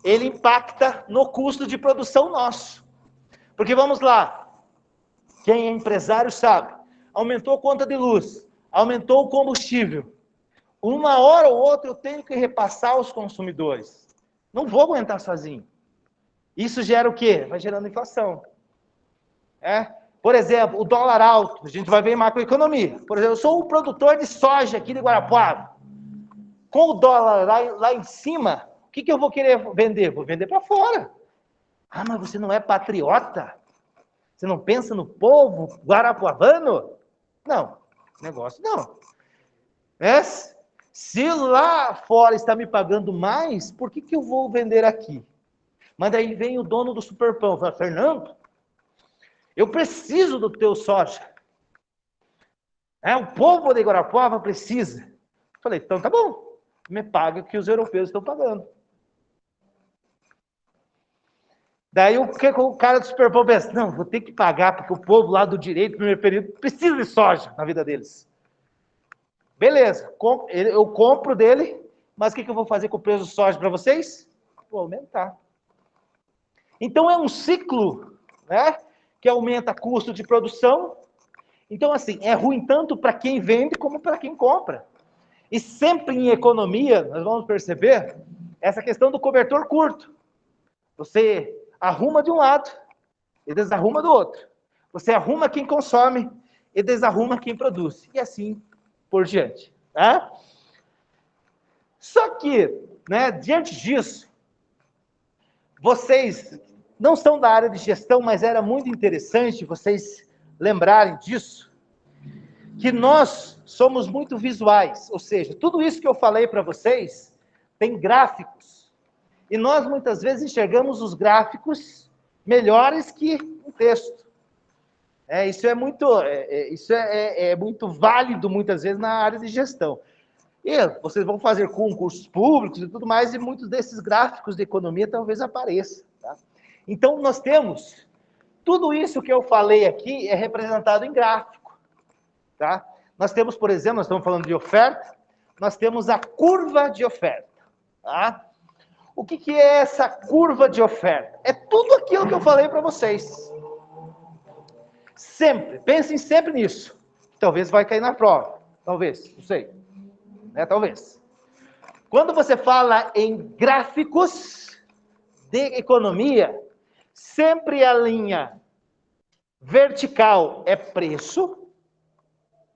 S1: ele impacta no custo de produção nosso. Porque, vamos lá, quem é empresário sabe, aumentou a conta de luz, aumentou o combustível. Uma hora ou outra eu tenho que repassar aos consumidores. Não vou aguentar sozinho. Isso gera o quê? Vai gerando inflação. Por exemplo, o dólar alto, a gente vai ver em macroeconomia. Por exemplo, eu sou um produtor de soja aqui de Guarapuava. Com o dólar lá em cima, o que eu vou querer vender? Vou vender para fora. Mas você não é patriota? Você não pensa no povo guarapuavano? Não, negócio não. Se lá fora está me pagando mais, por que eu vou vender aqui? Mas daí vem o dono do Superpão, fala, Fernando, eu preciso do teu soja. O povo de Guarapuava precisa. Eu falei, então tá bom, me paga o que os europeus estão pagando. Daí o que o cara do Superpão pensa? Não, vou ter que pagar, porque o povo lá do direito, no primeiro período, precisa de soja na vida deles. Beleza, eu compro dele, mas o que eu vou fazer com o preço do soja para vocês? Vou aumentar. Então é um ciclo, que aumenta custo de produção. Então, assim, é ruim tanto para quem vende como para quem compra. E sempre em economia, nós vamos perceber essa questão do cobertor curto. Você arruma de um lado e desarruma do outro. Você arruma quem consome e desarruma quem produz. E assim por diante. Só que, diante disso, vocês não são da área de gestão, mas era muito interessante vocês lembrarem disso, que nós somos muito visuais, ou seja, tudo isso que eu falei para vocês tem gráficos, e nós muitas vezes enxergamos os gráficos melhores que um texto. Isso é muito válido muitas vezes na área de gestão. E vocês vão fazer concursos públicos e tudo mais, e muitos desses gráficos de economia talvez apareçam. Tá? Então, nós temos Tudo isso que eu falei aqui é representado em gráfico, tá? Nós temos, por exemplo, nós estamos falando de oferta, nós temos a curva de oferta, tá? O que é essa curva de oferta? É tudo aquilo que eu falei para vocês. Sempre, pensem sempre nisso. Talvez vai cair na prova, talvez, não sei, né? Talvez. Quando você fala em gráficos de economia, sempre a linha vertical é preço,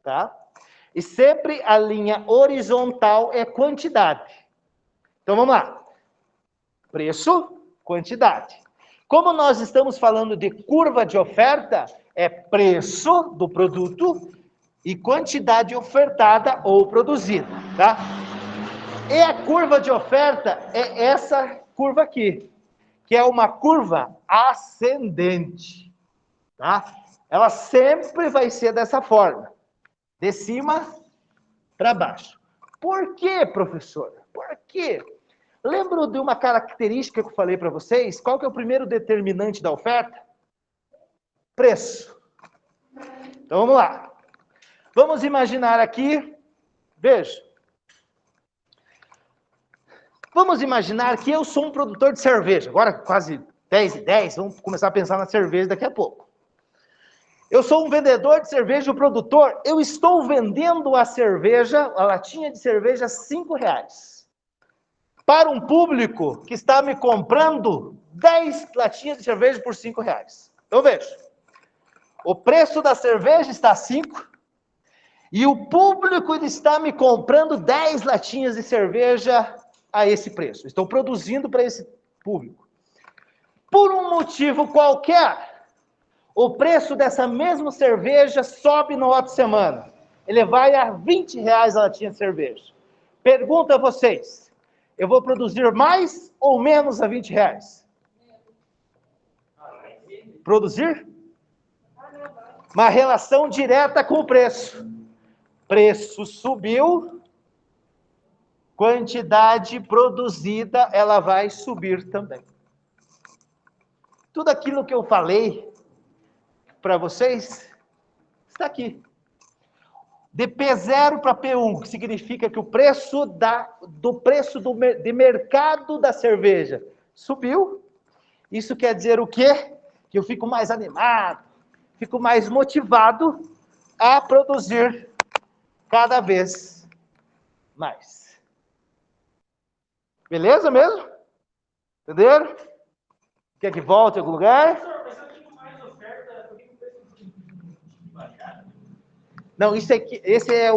S1: tá? E sempre a linha horizontal é quantidade. Então vamos lá. Preço, quantidade. Como nós estamos falando de curva de oferta, é preço do produto e quantidade ofertada ou produzida, tá? E a curva de oferta é essa curva aqui, que é uma curva ascendente, tá? Ela sempre vai ser dessa forma, de cima para baixo. Por quê, professor? Por quê? Lembra de uma característica que eu falei para vocês? Qual que é o primeiro determinante da oferta? Preço. Então vamos lá. Vamos imaginar aqui, veja. Vamos imaginar que eu sou um produtor de cerveja. Agora quase 10h10, vamos começar a pensar na cerveja daqui a pouco. Eu sou um vendedor de cerveja, o produtor, eu estou vendendo a cerveja, a latinha de cerveja, R$5. Para um público que está me comprando 10 latinhas de cerveja por R$5. Então veja, o preço da cerveja está 5 e o público está me comprando 10 latinhas de cerveja a esse preço. Estou produzindo para esse público. Por um motivo qualquer, o preço dessa mesma cerveja sobe na outra semana. Ele vai a R$20 a latinha de cerveja. Pergunto a vocês, eu vou produzir mais ou menos a R$20? Produzir? Uma relação direta com o preço. Preço subiu, quantidade produzida, ela vai subir também. Tudo aquilo que eu falei para vocês está aqui. De P0 para P1, que significa que o preço de mercado da cerveja subiu. Isso quer dizer o quê? Que eu fico mais animado, fico mais motivado a produzir cada vez mais. Beleza mesmo? Entenderam? Quer que volte a algum lugar? Não, isso aqui, esse é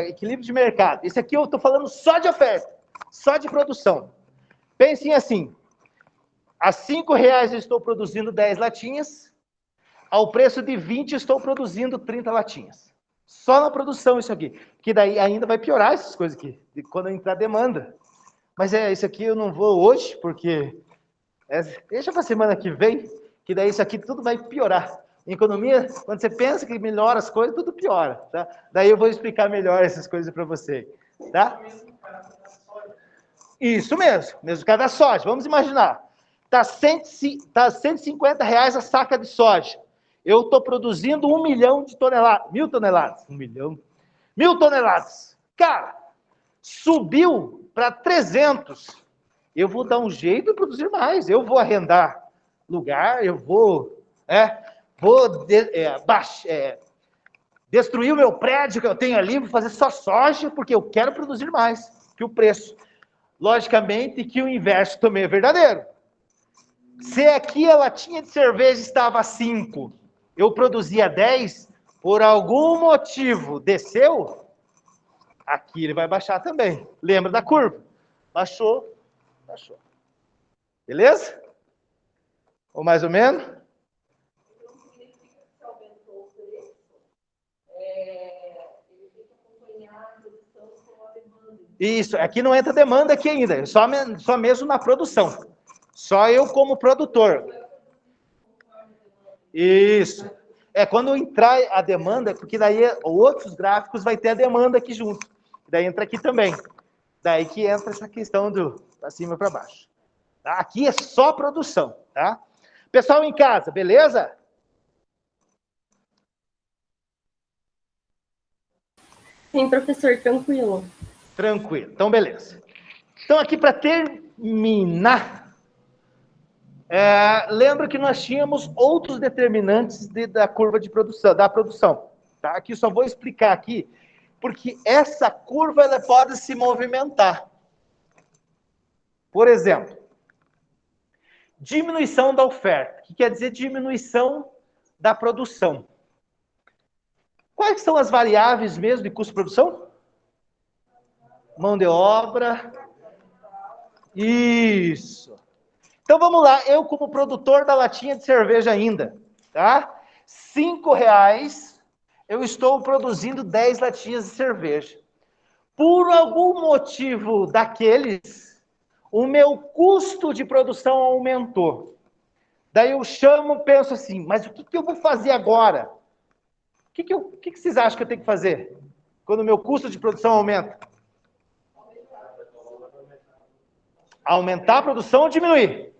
S1: equilíbrio de mercado. Esse aqui eu estou falando só de oferta, só de produção. Pensem assim, a R$5 eu estou produzindo 10 latinhas, ao preço de 20 estou produzindo 30 latinhas. Só na produção isso aqui, que daí ainda vai piorar essas coisas aqui, quando entrar demanda. Mas isso aqui eu não vou hoje, porque deixa para a semana que vem, que daí isso aqui tudo vai piorar. Em economia, quando você pensa que melhora as coisas, tudo piora, tá? Daí eu vou explicar melhor essas coisas para você, tá? Isso mesmo caso da soja. Vamos imaginar, tá R$150 a saca de soja. Eu estou produzindo 1 milhão de toneladas, 1.000 toneladas, 1 milhão, 1.000 toneladas. Cara, subiu para 300. Eu vou dar um jeito de produzir mais. Eu vou arrendar lugar, eu vou destruir o meu prédio que eu tenho ali, vou fazer só soja, porque eu quero produzir mais que o preço. Logicamente que o inverso também é verdadeiro. Se aqui a latinha de cerveja estava 5, eu produzia 10, por algum motivo desceu, aqui ele vai baixar também. Lembra da curva? Baixou. Beleza? Ou mais ou menos? Isso, aqui não entra demanda aqui ainda, só mesmo na produção. Só eu como produtor. Isso. Quando entrar a demanda, porque daí outros gráficos vai ter a demanda aqui junto. Daí entra aqui também. Daí que entra essa questão do para cima e para baixo. Tá? Aqui é só produção, tá? Pessoal em casa, beleza?
S2: Sim, professor, tranquilo.
S1: Tranquilo. Então, beleza. Então, aqui para terminar, lembra que nós tínhamos outros determinantes da curva de produção, da produção. Tá? Aqui só vou explicar aqui, porque essa curva ela pode se movimentar. Por exemplo, diminuição da oferta, que quer dizer diminuição da produção. Quais são as variáveis mesmo de custo de produção? Mão de obra. Isso. Então vamos lá, eu como produtor da latinha de cerveja ainda, tá? R$ 5, eu estou produzindo 10 latinhas de cerveja. Por algum motivo daqueles, o meu custo de produção aumentou. Daí eu chamo, penso assim, mas o que eu vou fazer agora? O que vocês acham que eu tenho que fazer quando o meu custo de produção aumenta? Aumentar a produção ou diminuir?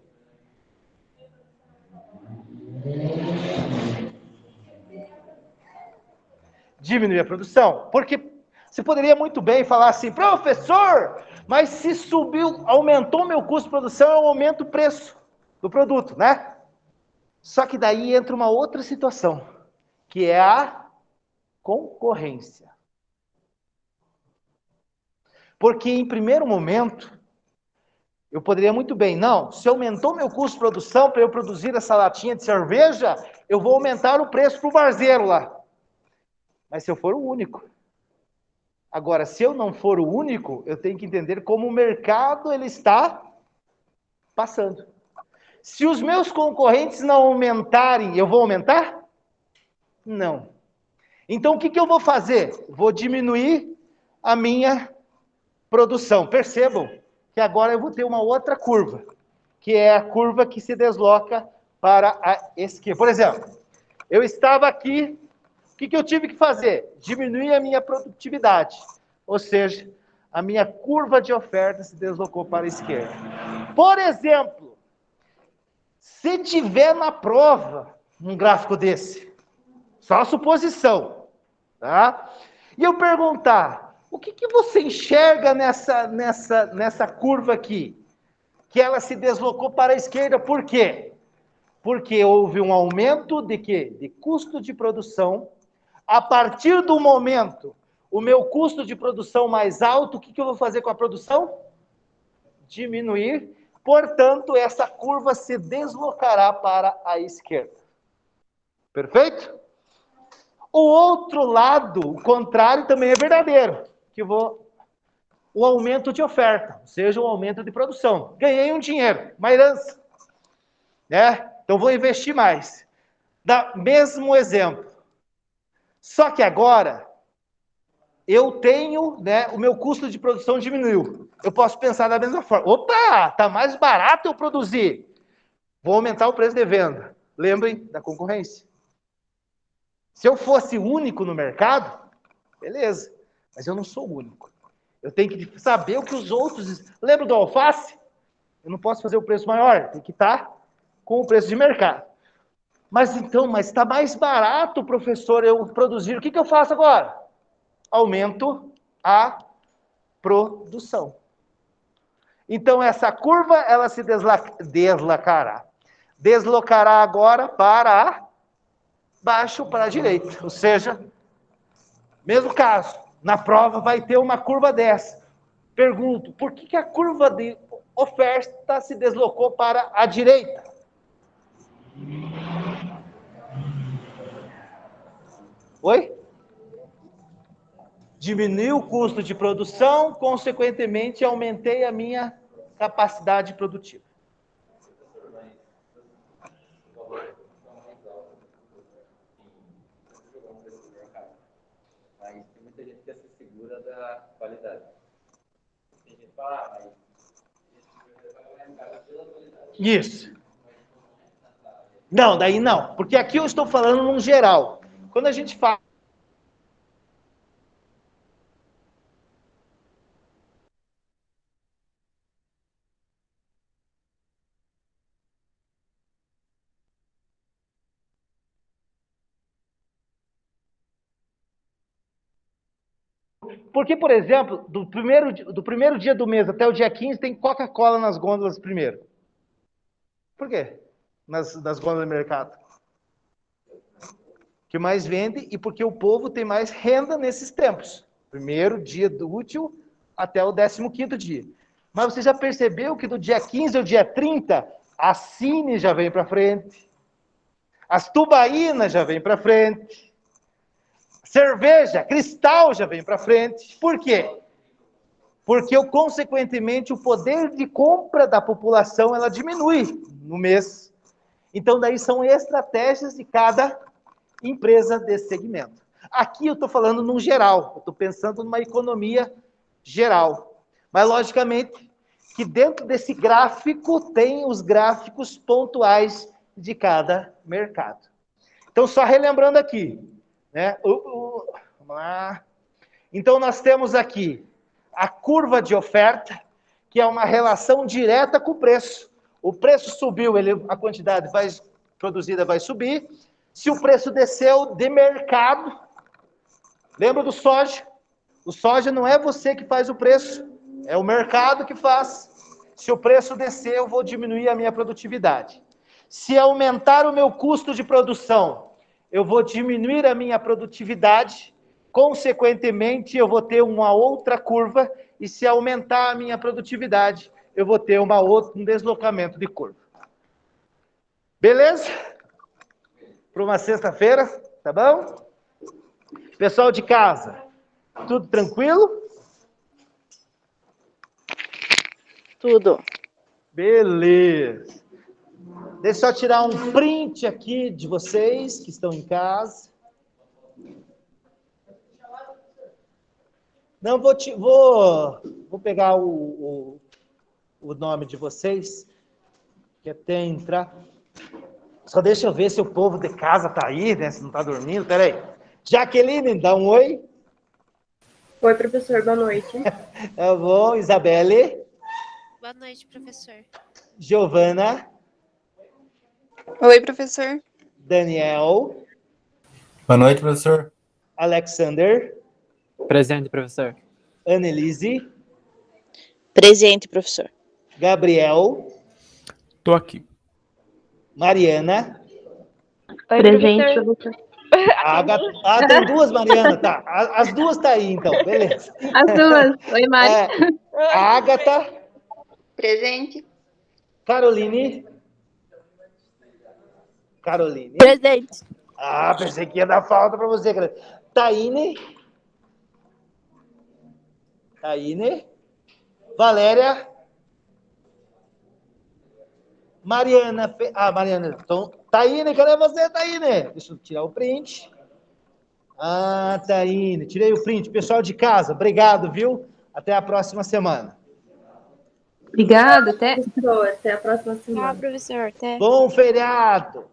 S1: Diminuir a produção. Porque você poderia muito bem falar assim, professor, mas se subiu, aumentou meu custo de produção, eu aumento o preço do produto, né? Só que daí entra uma outra situação, que é a concorrência. Porque em primeiro momento, eu poderia muito bem, não, se aumentou meu custo de produção para eu produzir essa latinha de cerveja, eu vou aumentar o preço para o barzeiro lá. Mas se eu for o único. Agora, se eu não for o único, eu tenho que entender como o mercado ele está passando. Se os meus concorrentes não aumentarem, eu vou aumentar? Não. Então, o que eu vou fazer? Vou diminuir a minha produção. Percebam que agora eu vou ter uma outra curva, que é a curva que se desloca para a esquerda. Por exemplo, eu estava aqui, o que eu tive que fazer? Diminuir a minha produtividade. Ou seja, a minha curva de oferta se deslocou para a esquerda. Por exemplo, se tiver na prova um gráfico desse, só suposição, tá? E eu perguntar, o que você enxerga nessa curva aqui? Que ela se deslocou para a esquerda, por quê? Porque houve um aumento de quê? De custo de produção. A partir do momento, o meu custo de produção mais alto, o que eu vou fazer com a produção? Diminuir. Portanto, essa curva se deslocará para a esquerda. Perfeito? O outro lado, o contrário, também é verdadeiro. O aumento de oferta, ou seja, o aumento de produção. Ganhei um dinheiro, uma herança. Né? Então vou investir mais. Dá mesmo exemplo. Só que agora eu tenho, né, o meu custo de produção diminuiu. Eu posso pensar da mesma forma. Opa, tá mais barato eu produzir. Vou aumentar o preço de venda. Lembrem da concorrência. Se eu fosse único no mercado, beleza. Mas eu não sou único. Eu tenho que saber o que os outros... Lembra do alface? Eu não posso fazer o preço maior. Tem que estar com o preço de mercado. Mas está mais barato, professor, eu produzir. O que eu faço agora? Aumento a produção. Então, essa curva, ela se deslocará. Deslocará agora para baixo, para a direita. Ou seja, mesmo caso, na prova vai ter uma curva dessa. Pergunto, por que a curva de oferta se deslocou para a direita? Oi? Diminuí o custo de produção, consequentemente aumentei a minha capacidade produtiva.
S4: Mas tem muita gente que se segura da qualidade. Tem gente que fala,
S1: Isso. Não, daí não. Porque aqui eu estou falando num geral. Quando a gente fala Porque, por exemplo, do primeiro dia do mês até o dia 15 tem Coca-Cola nas gôndolas primeiro? Por quê? Nas gôndolas do mercado. Que mais vende e porque o povo tem mais renda nesses tempos. Primeiro dia do útil até o 15º dia. Mas você já percebeu que do dia 15 ao dia 30, a Cine já vem para frente, as tubaínas já vem para frente, cerveja, Cristal já vem para frente. Por quê? Porque, consequentemente, o poder de compra da população ela diminui no mês. Então, daí são estratégias de cada empresa desse segmento. Aqui eu estou falando num geral, eu estou pensando numa economia geral. Mas, logicamente, que dentro desse gráfico tem os gráficos pontuais de cada mercado. Então, só relembrando aqui, né? Vamos lá. Então, nós temos aqui a curva de oferta, que é uma relação direta com o preço. O preço subiu, a quantidade produzida vai subir. Se o preço desceu de mercado, lembra do soja? O soja não é você que faz o preço, é o mercado que faz. Se o preço descer, eu vou diminuir a minha produtividade. Se aumentar o meu custo de produção, eu vou diminuir a minha produtividade, consequentemente, eu vou ter uma outra curva, e se aumentar a minha produtividade, eu vou ter um deslocamento de curva. Beleza? Para uma sexta-feira, tá bom? Pessoal de casa, tudo tranquilo?
S5: Tudo.
S1: Beleza. Deixa eu só tirar um print aqui de vocês que estão em casa. Não, vou pegar o nome de vocês, que até entrar. Só deixa eu ver se o povo de casa tá aí, né? Se não tá dormindo. Peraí. Jaqueline, dá um oi.
S2: Oi, professor, boa noite.
S1: Tá bom. Isabelle.
S6: Boa noite, professor.
S1: Giovana.
S7: Oi, professor.
S1: Daniel.
S8: Boa noite, professor.
S1: Alexander.
S9: Presente, professor.
S1: Annelise.
S5: Presente, professor.
S1: Gabriel.
S8: Tô aqui.
S1: Mariana.
S2: Oi,
S10: Presente,
S2: professor.
S1: Agatha. Ah, tem duas Mariana, tá. As duas tá aí, então, beleza.
S10: As duas. Oi, Mari.
S1: Agatha.
S7: Presente.
S1: Caroline. Caroline.
S5: Presente.
S1: Ah, pensei que ia dar falta para você, cara. Taine. Taine. Valéria. Mariana. Mariana. Então, Taine, cadê você, Taine? Deixa eu tirar o print. Ah, Taine. Tirei o print. Pessoal de casa, obrigado, viu? Até a próxima semana.
S10: Obrigada, até.
S2: Professor, até a próxima
S6: Tchau,
S2: semana.
S6: professor. Até.
S1: Bom feriado!